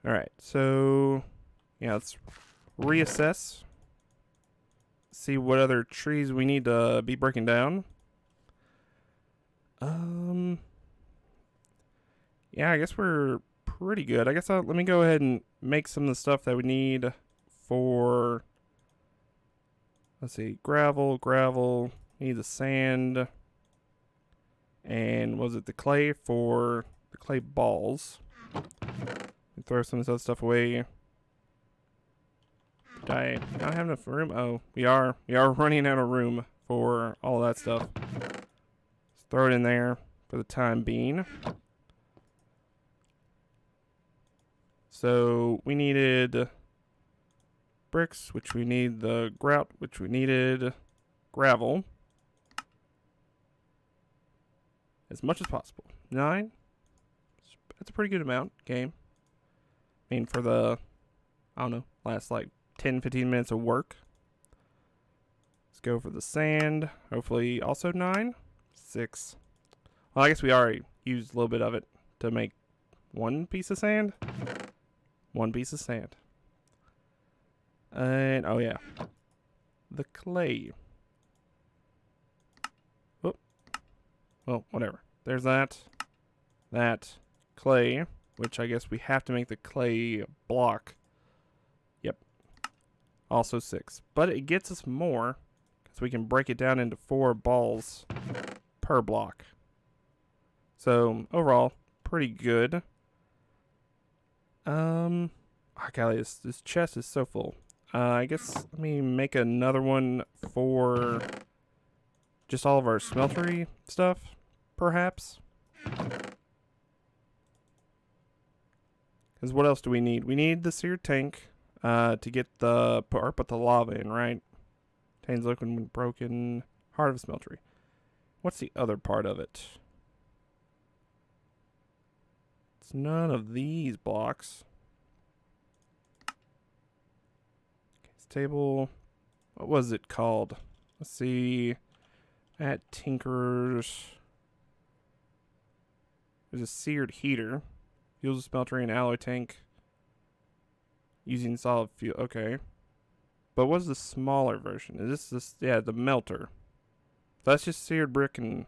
Alright, so yeah, let's reassess. See what other trees we need to be breaking down. Yeah, I guess we're pretty good. I guess let me go ahead and make some of the stuff that we need for, let's see, gravel, need the sand, and was it the clay for the clay balls? Throw some of this other stuff away. Do I not have enough room? Oh, we are running out of room for all that stuff. Let's throw it in there for the time being. So we needed bricks, which we need the grout, which we needed gravel. As much as possible. 9. That's a pretty good amount, game. I mean, for the, I don't know, last like 10-15 minutes of work. Let's go for the sand. Hopefully also 9. 6. Well, I guess we already used a little bit of it to make one piece of sand. One piece of sand. And, oh yeah. The clay. Oh. Well, whatever. There's that. That. Clay. Which I guess we have to make the clay block. Yep. Also 6. But it gets us more. Because we can break it down into 4 balls per block. So, overall, pretty good. God, this chest is so full. I guess let me make another one for just all of our smeltery stuff, perhaps. Because what else do we need? We need the seared tank to get the put the lava in, right? Contains liquid when broken. Heart of a smeltery. What's the other part of it? It's none of these blocks. Table, what was it called? Let's see. At Tinker's, there's a seared heater. Fuels a smeltery and alloy tank using solid fuel. Okay. But what's the smaller version? Is this yeah, the melter. So that's just seared brick and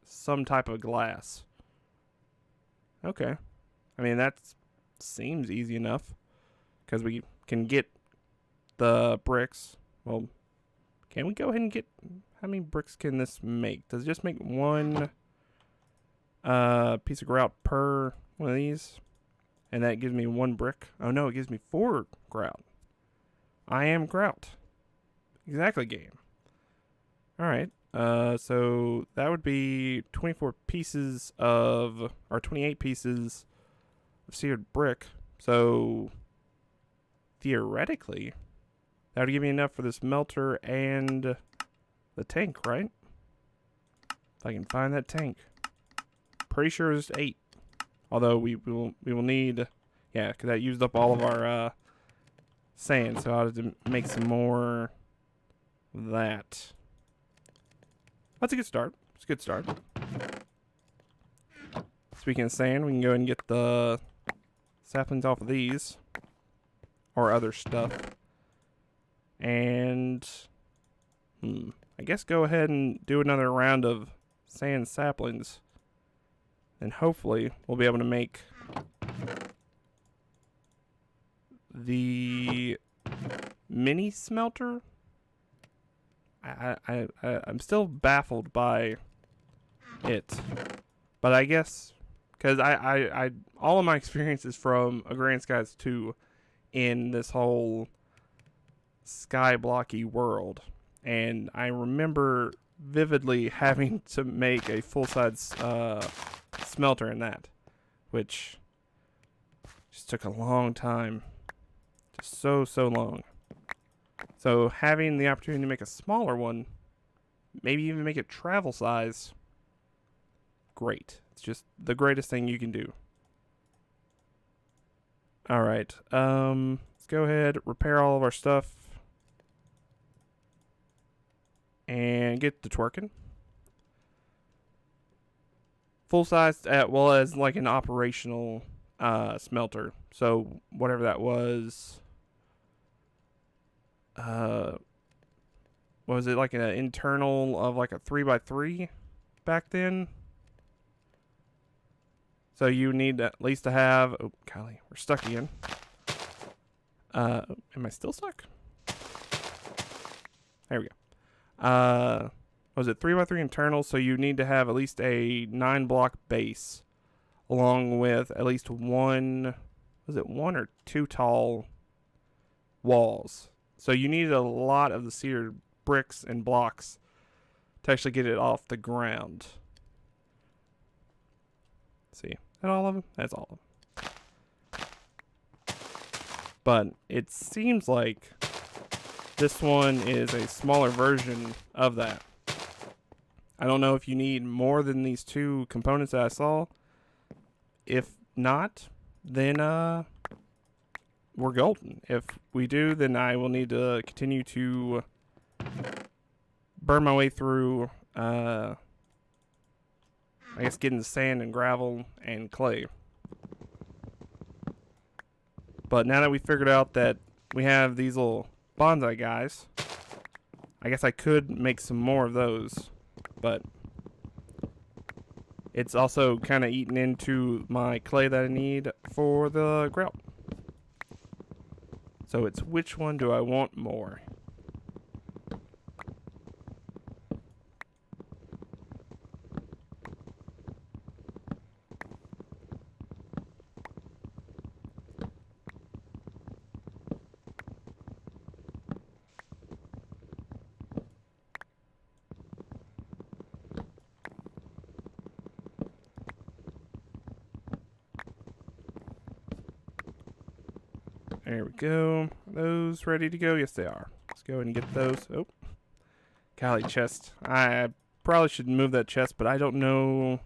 some type of glass. Okay. I mean, that seems easy enough. Because we can get the bricks. Well, Can we go ahead and get... How many bricks can this make? Does it just make one piece of grout per one of these? And that gives me 1 brick. Oh no, it gives me 4 grout. I am grout. Exactly, game. Alright, so that would be 24 pieces of... Or 28 pieces of seared brick. So, theoretically, that would give me enough for this melter and the tank, right? If I can find that tank. Pretty sure it's 8. Although we will need, yeah, because that used up all of our sand, so I'll have to make some more of that. That's a good start. It's a good start. Speaking of sand, we can go ahead and get the saplings off of these, or other stuff, and I guess go ahead and do another round of sand saplings. And hopefully we'll be able to make the mini smelter. I'm still baffled by it, but I guess because I all of my experience is from A Grand Skies 2 in this whole skyblocky world, and I remember vividly having to make a full-size smelter in that, which just took a long time. Just so long. So having the opportunity to make a smaller one, maybe even make it travel size, great. It's just the greatest thing you can do. Alright, let's go ahead, repair all of our stuff, and get to twerking. Full size, well as like an operational smelter. So whatever that was, was it like an internal of like a 3x3 back then? So you need at least to have. Oh, golly, we're stuck again. Am I still stuck? There we go. Was it 3x3 internal? So you need to have at least a 9-block base, along with at least 1. Was it 1 or 2 tall walls? So you needed a lot of the seared bricks and blocks to actually get it off the ground. Let's see, is that all of them? That's all of them. But it seems like this one is a smaller version of that. I don't know if you need more than these 2 components that I saw. If not, then we're golden. If we do, then I will need to continue to burn my way through, I guess, getting the sand and gravel and clay. But now that we figured out that we have these little bonsai guys, I guess I could make some more of those. But it's also kind of eaten into my clay that I need for the grout. So it's which one do I want more? There we go. Are those ready to go? Yes, they are. Let's go ahead and get those. Oh, golly, chest. I probably should move that chest, but I don't know.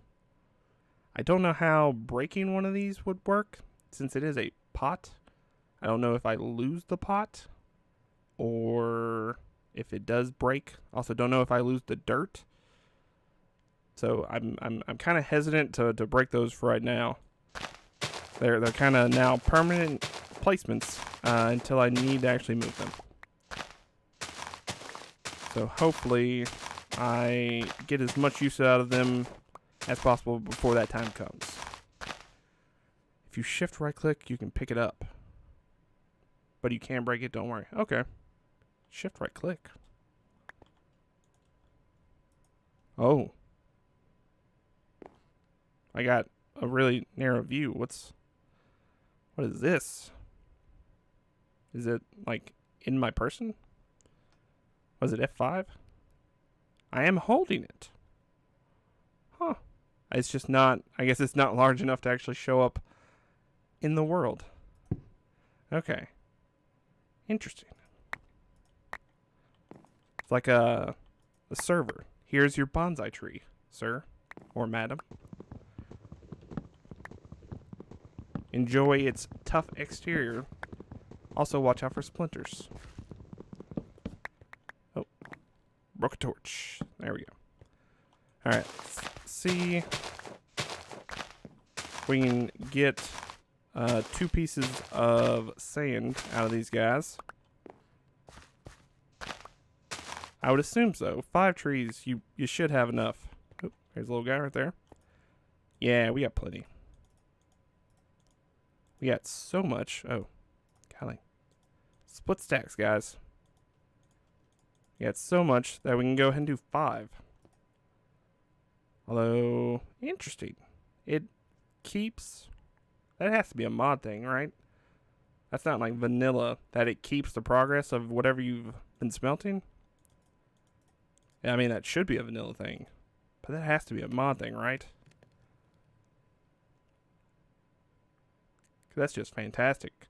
I don't know how breaking one of these would work, since it is a pot. I don't know if I lose the pot or if it does break. Also, don't know if I lose the dirt. So I'm kind of hesitant to break those for right now. They're kind of now permanent placements until I need to actually move them. So hopefully I get as much use out of them as possible before that time comes. If you shift right click, you can pick it up. But you can't break it, don't worry. Okay. Shift right click. Oh. I got a really narrow view. What is this? Is it like in my person? Was it F5? I am holding it. Huh. It's just not, I guess it's not large enough to actually show up in the world. Okay. Interesting. It's like a server. Here's your bonsai tree, sir or madam. Enjoy its tough exterior. Also, watch out for splinters. Oh, broke a torch. There we go. Alright, let's see if we can get 2 pieces of sand out of these guys. I would assume so. 5 trees, you should have enough. Oh, there's a little guy right there. Yeah, we got plenty. We got so much. Oh, golly. Split stacks, guys. We got so much that we can go ahead and do 5. Although, interesting. It keeps... That has to be a mod thing, right? That's not like vanilla, that it keeps the progress of whatever you've been smelting. Yeah, I mean, that should be a vanilla thing. But that has to be a mod thing, right? That's just fantastic.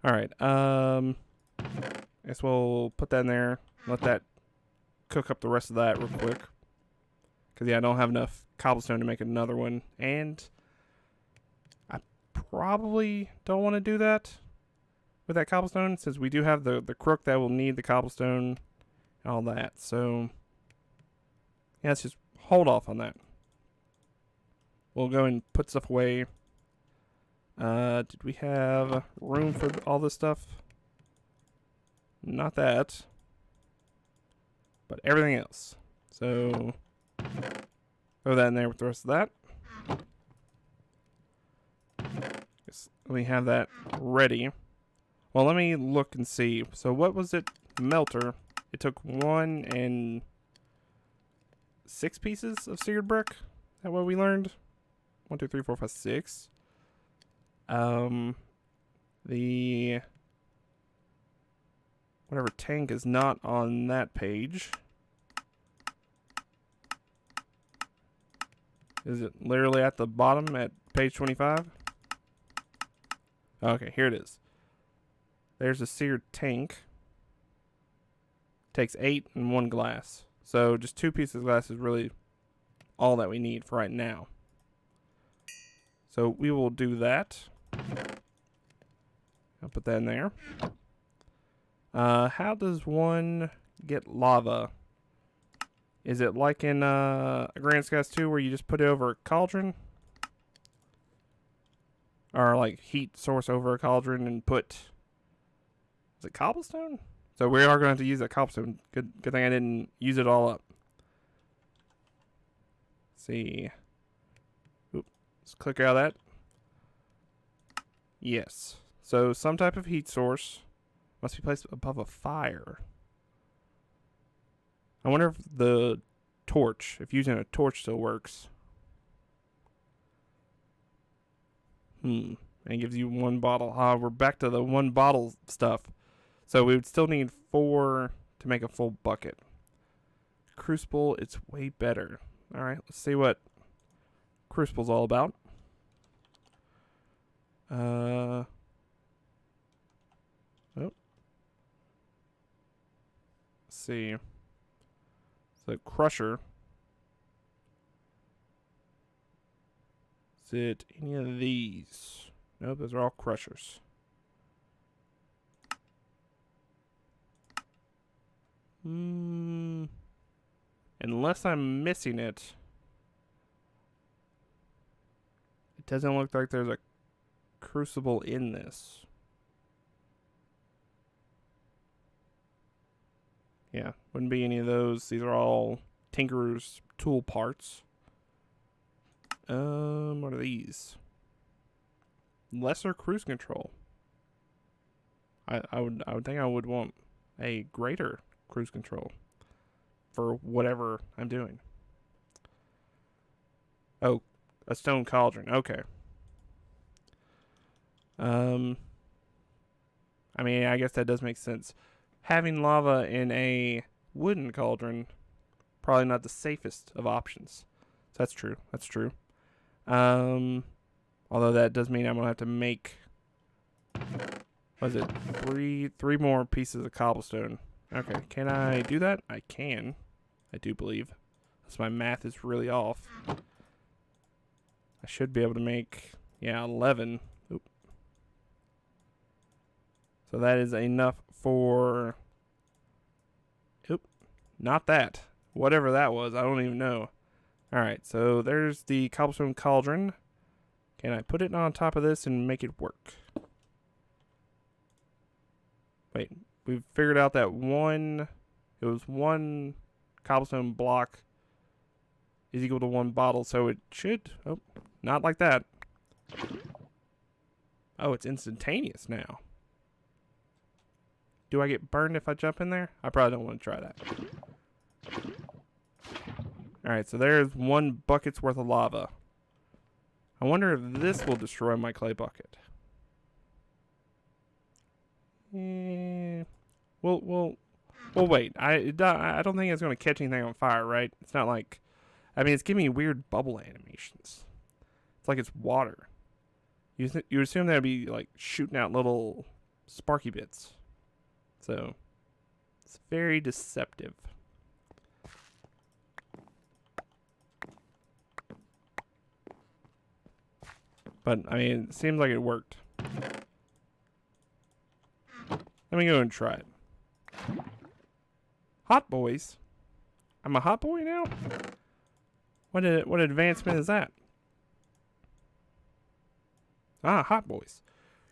Alright, guess we'll put that in there. Let that cook up the rest of that real quick. Because, yeah, I don't have enough cobblestone to make another one. And I probably don't want to do that with that cobblestone, since we do have the crook that will need the cobblestone and all that. So, yeah, let's just hold off on that. We'll go and put stuff away. Did we have room for all this stuff? Not that. But everything else. So, throw that in there with the rest of that. Guess we have that ready. Well, let me look and see. So, what was it? Melter. It took 1 and 6 pieces of seared brick. Is that what we learned? 1, 2, 3, 4, 5, 6. The whatever tank is not on that page. Is it literally at the bottom at page 25? Okay, here it is. There's a seared tank. Takes 8 and 1 glass. So just 2 pieces of glass is really all that we need for right now. So we will do that. I'll put that in there. How does one get lava? Is it like in Grand Skies 2 where you just put it over a cauldron? Or like heat source over a cauldron and put... Is it cobblestone? So we are going to have to use that cobblestone. Good thing I didn't use it all up. Let's see. Oop, let's click out of that. Yes. So some type of heat source must be placed above a fire. I wonder if the torch, if using a torch still works. And it gives you 1 bottle. We're back to the 1 bottle stuff. So we would still need 4 to make a full bucket. Crucible, it's way better. Alright, let's see what Crucible's all about. Oh. Let's see. So crusher. Is it any of these? Nope, those are all crushers. Unless I'm missing it. It doesn't look like there's a crucible in this. Yeah, wouldn't be any of those. These are all Tinkerer's tool parts. What are these? Lesser cruise control. I would think I would want a greater cruise control for whatever I'm doing. Oh, a stone cauldron. Okay. I mean, I guess that does make sense. Having lava in a wooden cauldron, probably not the safest of options. So that's true. That's true. Although that does mean I'm gonna have to make, what is it, three more pieces of cobblestone. Okay, can I do that? I can. I do believe. So my math is really off. I should be able to make, yeah, 11. Oop. So that is enough for, oop, not that. Whatever that was, I don't even know. Alright, so there's the cobblestone cauldron. Can I put it on top of this and make it work? Wait, we've figured out that it was one cobblestone block is equal to one bottle, so it should, oh, not like that. Oh, it's instantaneous now. Do I get burned if I jump in there? I probably don't want to try that. Alright, so there's one bucket's worth of lava. I wonder if this will destroy my clay bucket. We'll wait. I don't think it's going to catch anything on fire, right? It's not like, I mean, it's giving me weird bubble animations. It's like it's water. You assume that'd be like shooting out little sparky bits. So it's very deceptive. But I mean, it seems like it worked. Let me go and try it. Hot boys. I'm a hot boy now? What advancement is that? Ah, hot boys.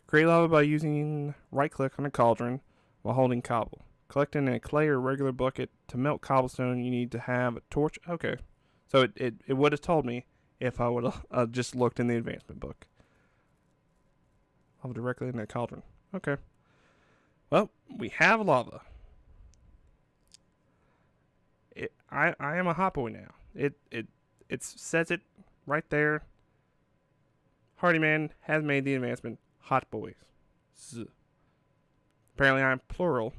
Create lava by using right click on a cauldron while holding cobble. Collecting a clay or regular bucket to melt cobblestone, you need to have a torch. Okay. So it would have told me if I would have just looked in the advancement book. Lava directly in that cauldron. Okay. Well, we have lava. I am a hot boy now. It says it right there. Hardyman has made the advancement hot boys. Z. Apparently I'm plural.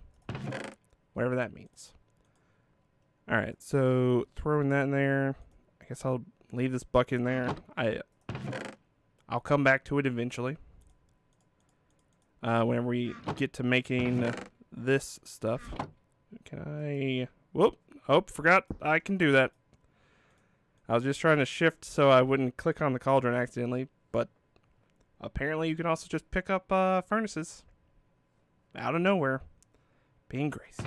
Whatever that means. Alright, so throwing that in there. I guess I'll leave this bucket in there. I'll come back to it eventually. Whenever we get to making this stuff. Can I... Whoop. Oh, forgot I can do that. I was just trying to shift so I wouldn't click on the cauldron accidentally, but apparently you can also just pick up furnaces out of nowhere. Being Grace.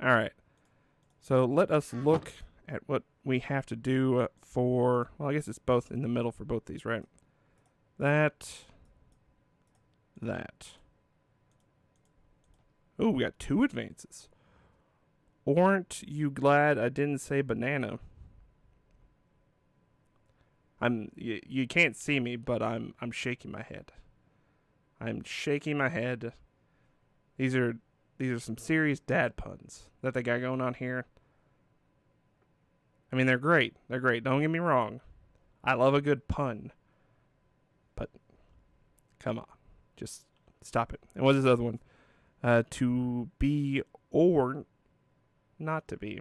Alright. So let us look at what we have to do for... Well, I guess it's both in the middle for both these, right? That. Oh, we got 2 advances. Aren't you glad I didn't say banana? You can't see me, but I'm shaking my head. I'm shaking my head. These are some serious dad puns that they got going on here. I mean, they're great. They're great. Don't get me wrong. I love a good pun. But come on. Just stop it. And what's this other one? To be or not to be.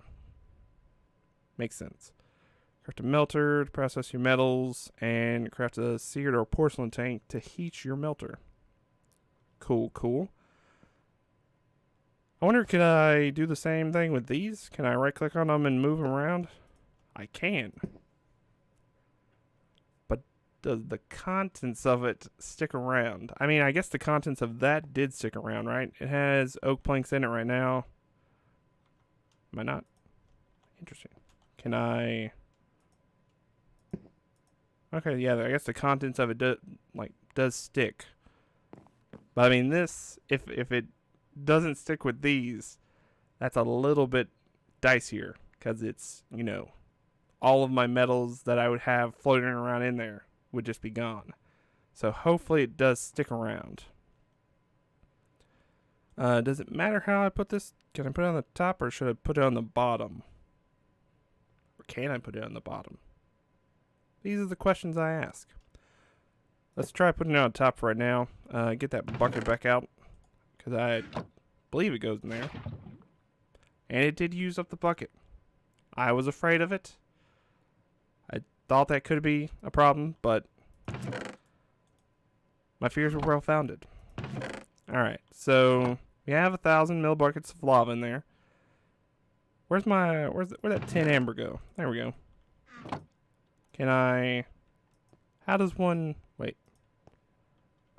Makes sense. Craft a melter to process your metals, and craft a seared or porcelain tank to heat your melter. Cool. I wonder, could I do the same thing with these? Can I right click on them and move them around? I can. But does the contents of it stick around? I mean, I guess the contents of that did stick around, right? It has oak planks in it right now. Am I not? Interesting. Can I... Okay, yeah, I guess the contents of it does stick. But I mean, this, if it doesn't stick with these, that's a little bit dicier, because it's, you know, all of my metals that I would have floating around in there would just be gone. So hopefully it does stick around. Does it matter how I put this? Can I put it on the top, or should I put it on the bottom? Or can I put it on the bottom? These are the questions I ask. Let's try putting it on top right now. Get that bucket back out, because I believe it goes in there. And it did use up the bucket. I was afraid of it. I thought that could be a problem, but my fears were well founded. Alright, so we have 1,000 mil buckets of lava in there. Where'd that tin amber go? There we go. Can I... How does one... Wait.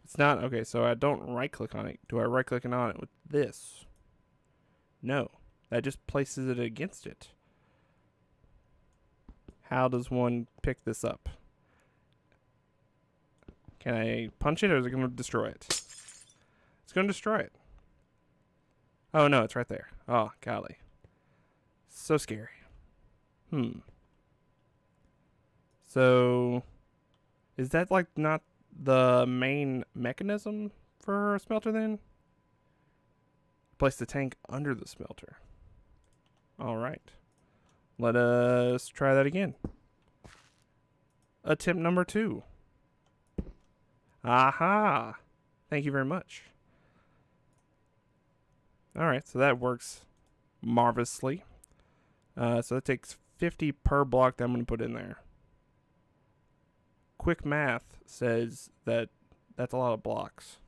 It's not... Okay, so I don't right-click on it. Do I right-click on it with this? No. That just places it against it. How does one pick this up? Can I punch it, or is it going to destroy it? It's going to destroy it. Oh, no, it's right there. Oh, golly. So scary. So, is that like not the main mechanism for a smelter then? Place the tank under the smelter. Alright. Let us try that again. Attempt number 2. Aha! Thank you very much. Alright, so that works marvelously. So that takes 50 per block that I'm going to put in there. Quick math says that that's a lot of blocks.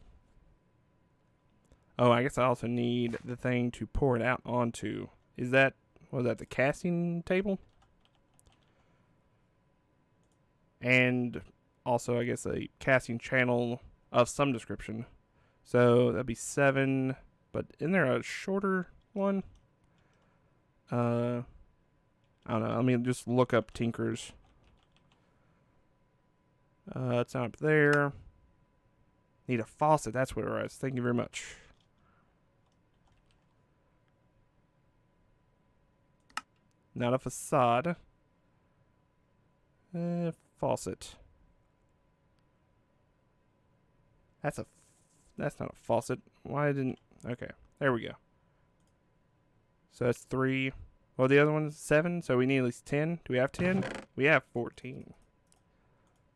Oh, I guess I also need the thing to pour it out onto. Is that, was that the casting table? And also, I guess, a casting channel of some description. So that'd be 7. But isn't there a shorter one? I don't know. Let me just look up Tinker's. It's not up there. Need a faucet. That's what it was. Thank you very much. Not a facade. Faucet. That's not a faucet. Why didn't... Okay. There we go. So that's 3. Well, the other one's 7, so we need at least 10. Do we have 10? We have 14.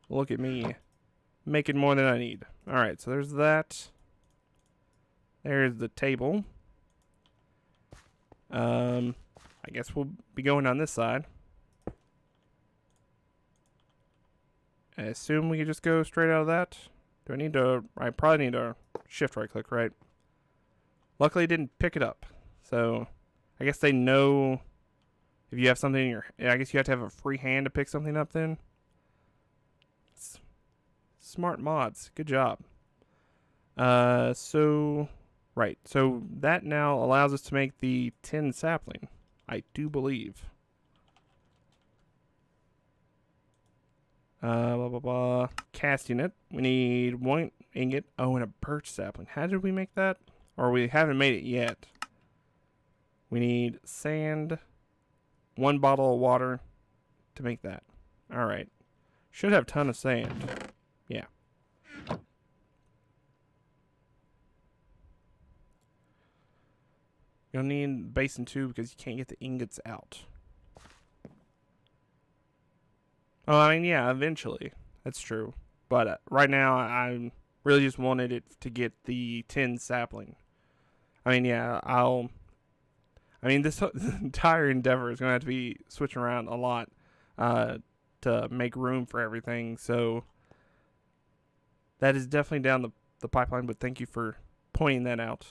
Look at me. Making more than I need. Alright, so there's that. There's the table. I guess we'll be going on this side. I assume we could just go straight out of that. Do I need to... I probably need to shift right click, right? Luckily, it didn't pick it up. So, I guess they know if you have something in your... I guess you have to have a free hand to pick something up then. Smart mods. Good job. So... Right. So, that now allows us to make the tin sapling. I do believe. Blah, blah, blah. Casting it. We need 1 ingot. Oh, and a birch sapling. How did we make that? Or we haven't made it yet. We need sand, 1 bottle of water to make that. Alright. Should have a ton of sand. Yeah. You'll need basin 2 because you can't get the ingots out. Oh, I mean, yeah, eventually. That's true. But right now, I really just wanted it to get the tin sapling. I mean, yeah, this entire endeavor is going to have to be switching around a lot to make room for everything. So that is definitely down the pipeline, but thank you for pointing that out.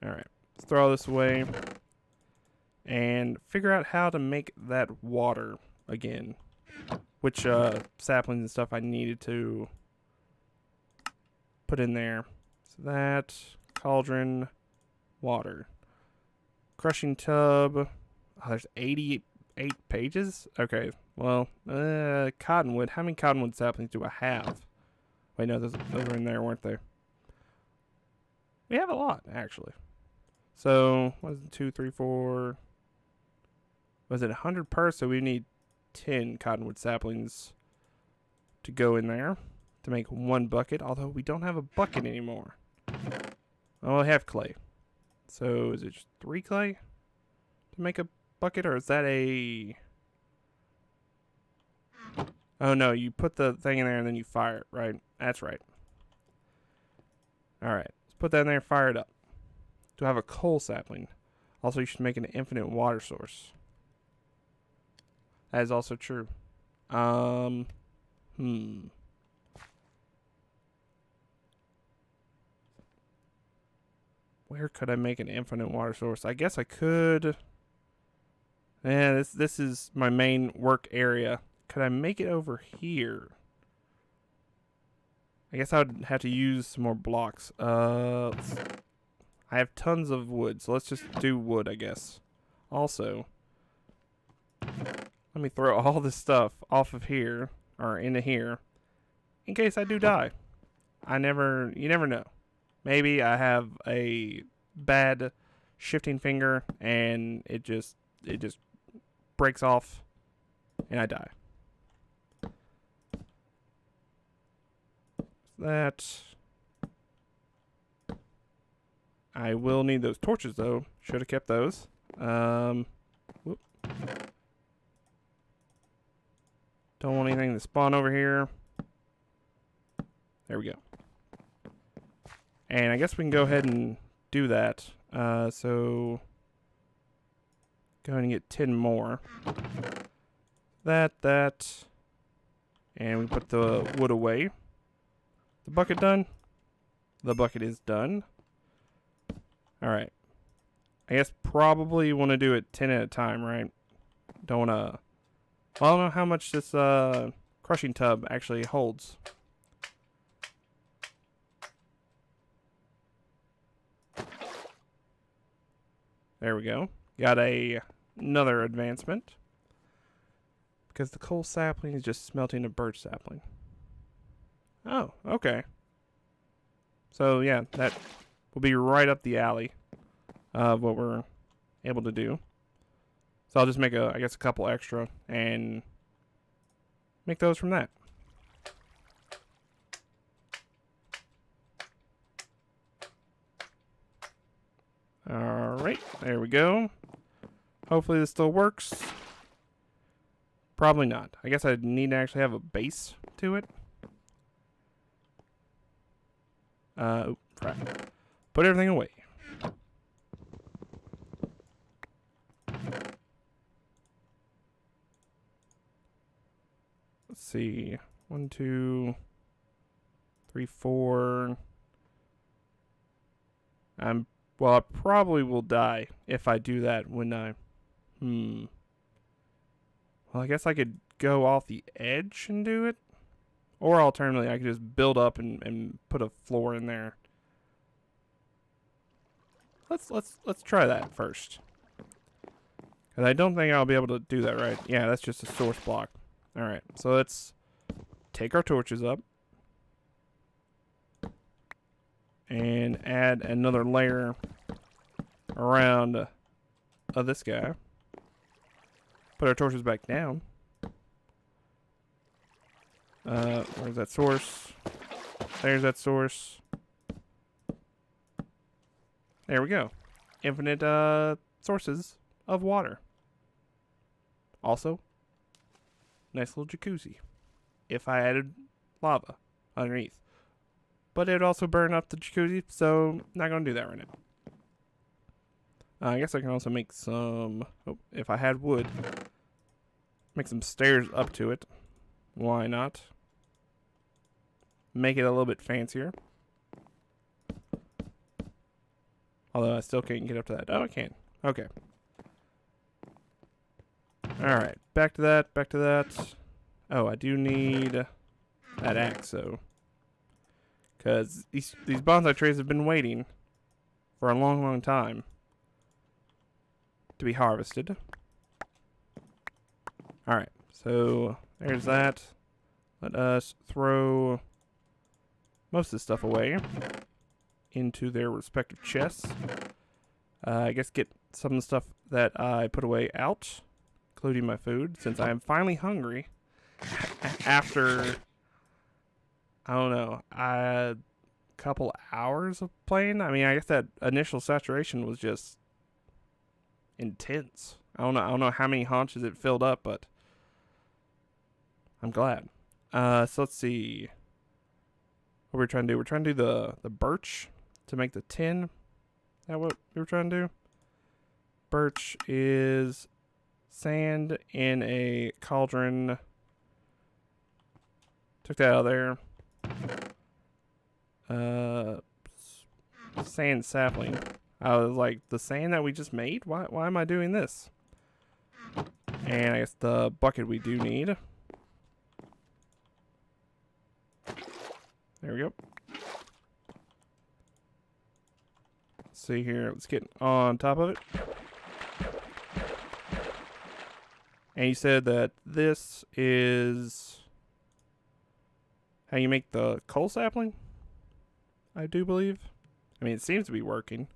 Alright, let's throw all this away and figure out how to make that water again. Which saplings and stuff I needed to put in there. So that, cauldron, water. Crushing tub. Oh, there's 88 pages? Okay, well, cottonwood. How many cottonwood saplings do I have? Wait, no, those were in there, weren't they? We have a lot, actually. So, what is it, 2, 3, 4... Was it 100 per? So we need 10 cottonwood saplings to go in there to make 1 bucket, although we don't have a bucket anymore. Oh, I have clay. So is it just 3 clay to make a bucket, or is that a... Oh, no, you put the thing in there and then you fire it, right? That's right. Alright, let's put that in there, fire it up. Do I have a coal sapling? Also, you should make an infinite water source. That is also true. Where could I make an infinite water source? I guess I could... Yeah, this is my main work area. Could I make it over here? I guess I would have to use some more blocks. I have tons of wood, so let's just do wood, I guess. Also, let me throw all this stuff off of here, or into here, in case I do die. You never know. Maybe I have a bad shifting finger, and it just breaks off, and I die. That... I will need those torches, though. Should have kept those. Whoop. Don't want anything to spawn over here. There we go. And I guess we can go ahead and do that. So go ahead and get 10 more. That. And we put the wood away. The bucket done? The bucket is done. Alright. I guess probably you want to do it 10 at a time, right? Don't want to... Well, I don't know how much this crushing tub actually holds. There we go. Got another advancement. Because the coal sapling is just smelting a birch sapling. Oh, okay. So, yeah, that will be right up the alley of what we're able to do. So I'll just make, I guess, a couple extra and make those from that. Alright, there we go. Hopefully this still works. Probably not. I guess I need to actually have a base to it. Crap. Put everything away. Let's see. 1, 2, 3, 4. Well, I probably will die if I do that when I... Well, I guess I could go off the edge and do it. Or alternatively, I could just build up and put a floor in there. Let's try that first. Because I don't think I'll be able to do that right. Yeah, that's just a source block. Alright, so let's take our torches up. And add another layer around this guy. Put our torches back down. Where's that source? There's that source. There we go. Infinite sources of water. Also, nice little jacuzzi. If I added lava underneath. But it would also burn up the jacuzzi, so not going to do that right now. I guess I can also make some... Oh, if I had wood. Make some stairs up to it. Why not? Make it a little bit fancier. Although I still can't get up to that. Oh, I can. Okay. Alright, back to that. Oh, I do need that axe, so... Because these bonsai trees have been waiting for a long, long time to be harvested. Alright, so there's that. Let us throw most of this stuff away into their respective chests. I guess get some of the stuff that I put away out, including my food, since I am finally hungry after... I don't know, a couple hours of playing. I mean, I guess that initial saturation was just intense. I don't know how many haunches it filled up, but I'm glad. So let's see. What we're trying to do? We're trying to do the birch to make the tin. Is that what we were trying to do? Birch is sand in a cauldron. Took that out of there. Sand sapling. I was like, the sand that we just made? Why am I doing this? And I guess the bucket we do need. There we go. Let's see here. Let's get on top of it. And you said that this is how you make the coal sapling? I do believe. I mean, it seems to be working.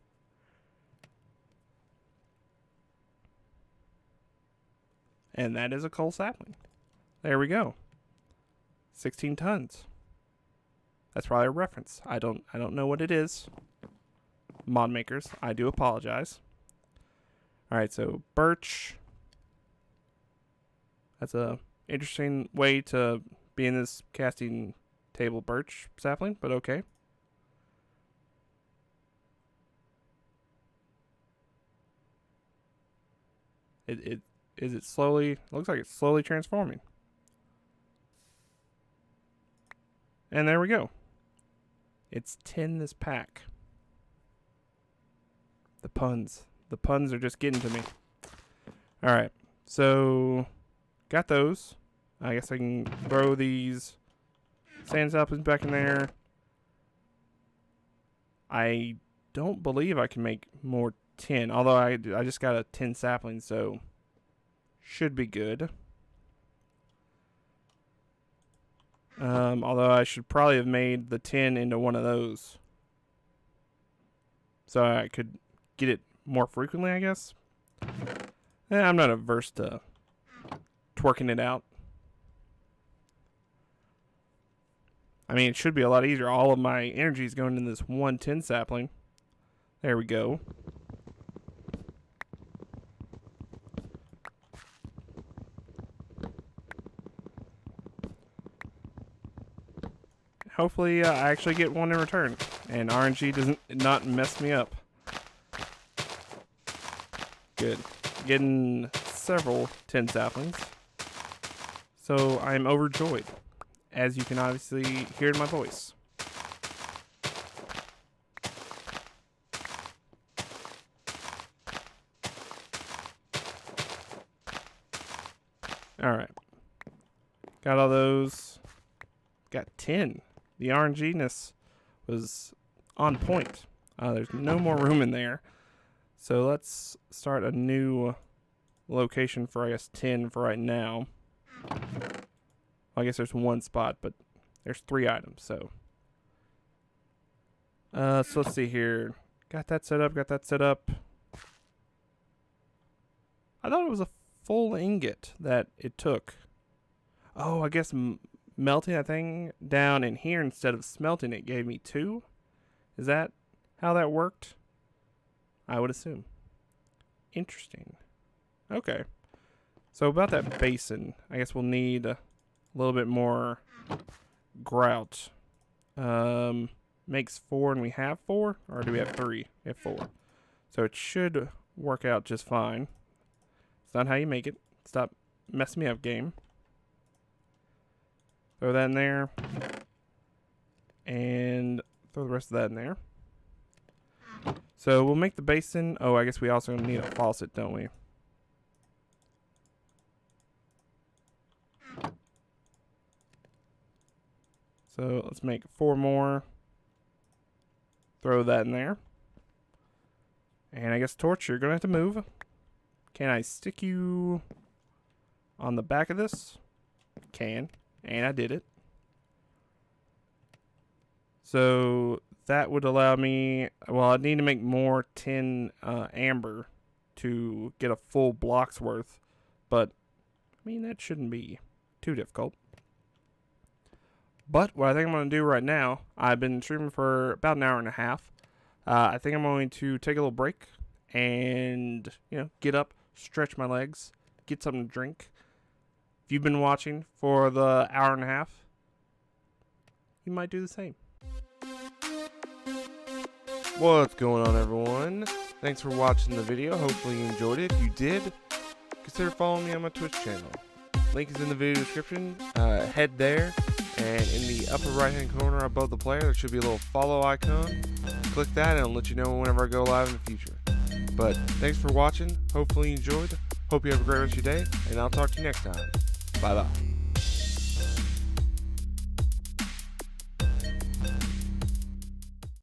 And that is a coal sapling. There we go. 16 tons. That's probably a reference. I don't know what it is. Mod makers, I do apologize. Alright, so birch. That's a interesting way to be in this casting table, birch sapling, but okay. It slowly, looks like it's slowly transforming. And there we go. It's 10 this pack. The puns are just getting to me. Alright, so got those. I guess I can throw these sand saplings back in there. I don't believe I can make more tin, although I just got a 10 sapling, so should be good. Although I should probably have made the 10 into one of those, so I could get it more frequently, I guess. I'm not averse to twerking it out. I mean, it should be a lot easier. All of my energy is going in this one 10 sapling. There we go. Hopefully, I actually get one in return, and RNG doesn't not mess me up. Good. Getting several 10 saplings, so I'm overjoyed, as you can obviously hear in my voice. Alright. Got all those. Got 10. The RNG-ness was on point. There's no more room in there. So let's start a new location for, I guess, 10 for right now. Well, I guess there's one spot, but there's 3 items, so. So let's see here. Got that set up. I thought it was a full ingot that it took. Oh, I guess melting that thing down in here instead of smelting it gave me 2? Is that how that worked? I would assume. Interesting. Okay. So about that basin, I guess we'll need a little bit more grout. Makes 4 and we have 4? Or do we have 3? We have 4. So it should work out just fine. It's not how you make it. Stop messing me up, game. Throw that in there. And throw the rest of that in there. So we'll make the basin. Oh, I guess we also need a faucet, don't we? So let's make 4 more. Throw that in there. And I guess torch, you're going to have to move. Can I stick you on the back of this? Can. And I did it. So that would allow me, well, I'd need to make more tin amber to get a full block's worth. But, I mean, that shouldn't be too difficult. But what I think I'm going to do right now, I've been streaming for about an hour and a half. I think I'm going to take a little break and, get up, stretch my legs, get something to drink. If you've been watching for the hour and a half, you might do the same. What's going on, everyone? Thanks for watching the video. Hopefully you enjoyed it. If you did, consider following me on my Twitch channel. Link is in the video description. Head there, and in the upper right hand corner above the player there should be a little follow icon. Click that and it'll let you know whenever I go live in the future. But thanks for watching. Hopefully you enjoyed. Hope you have a great rest of your day, and I'll talk to you next time. Bye bye.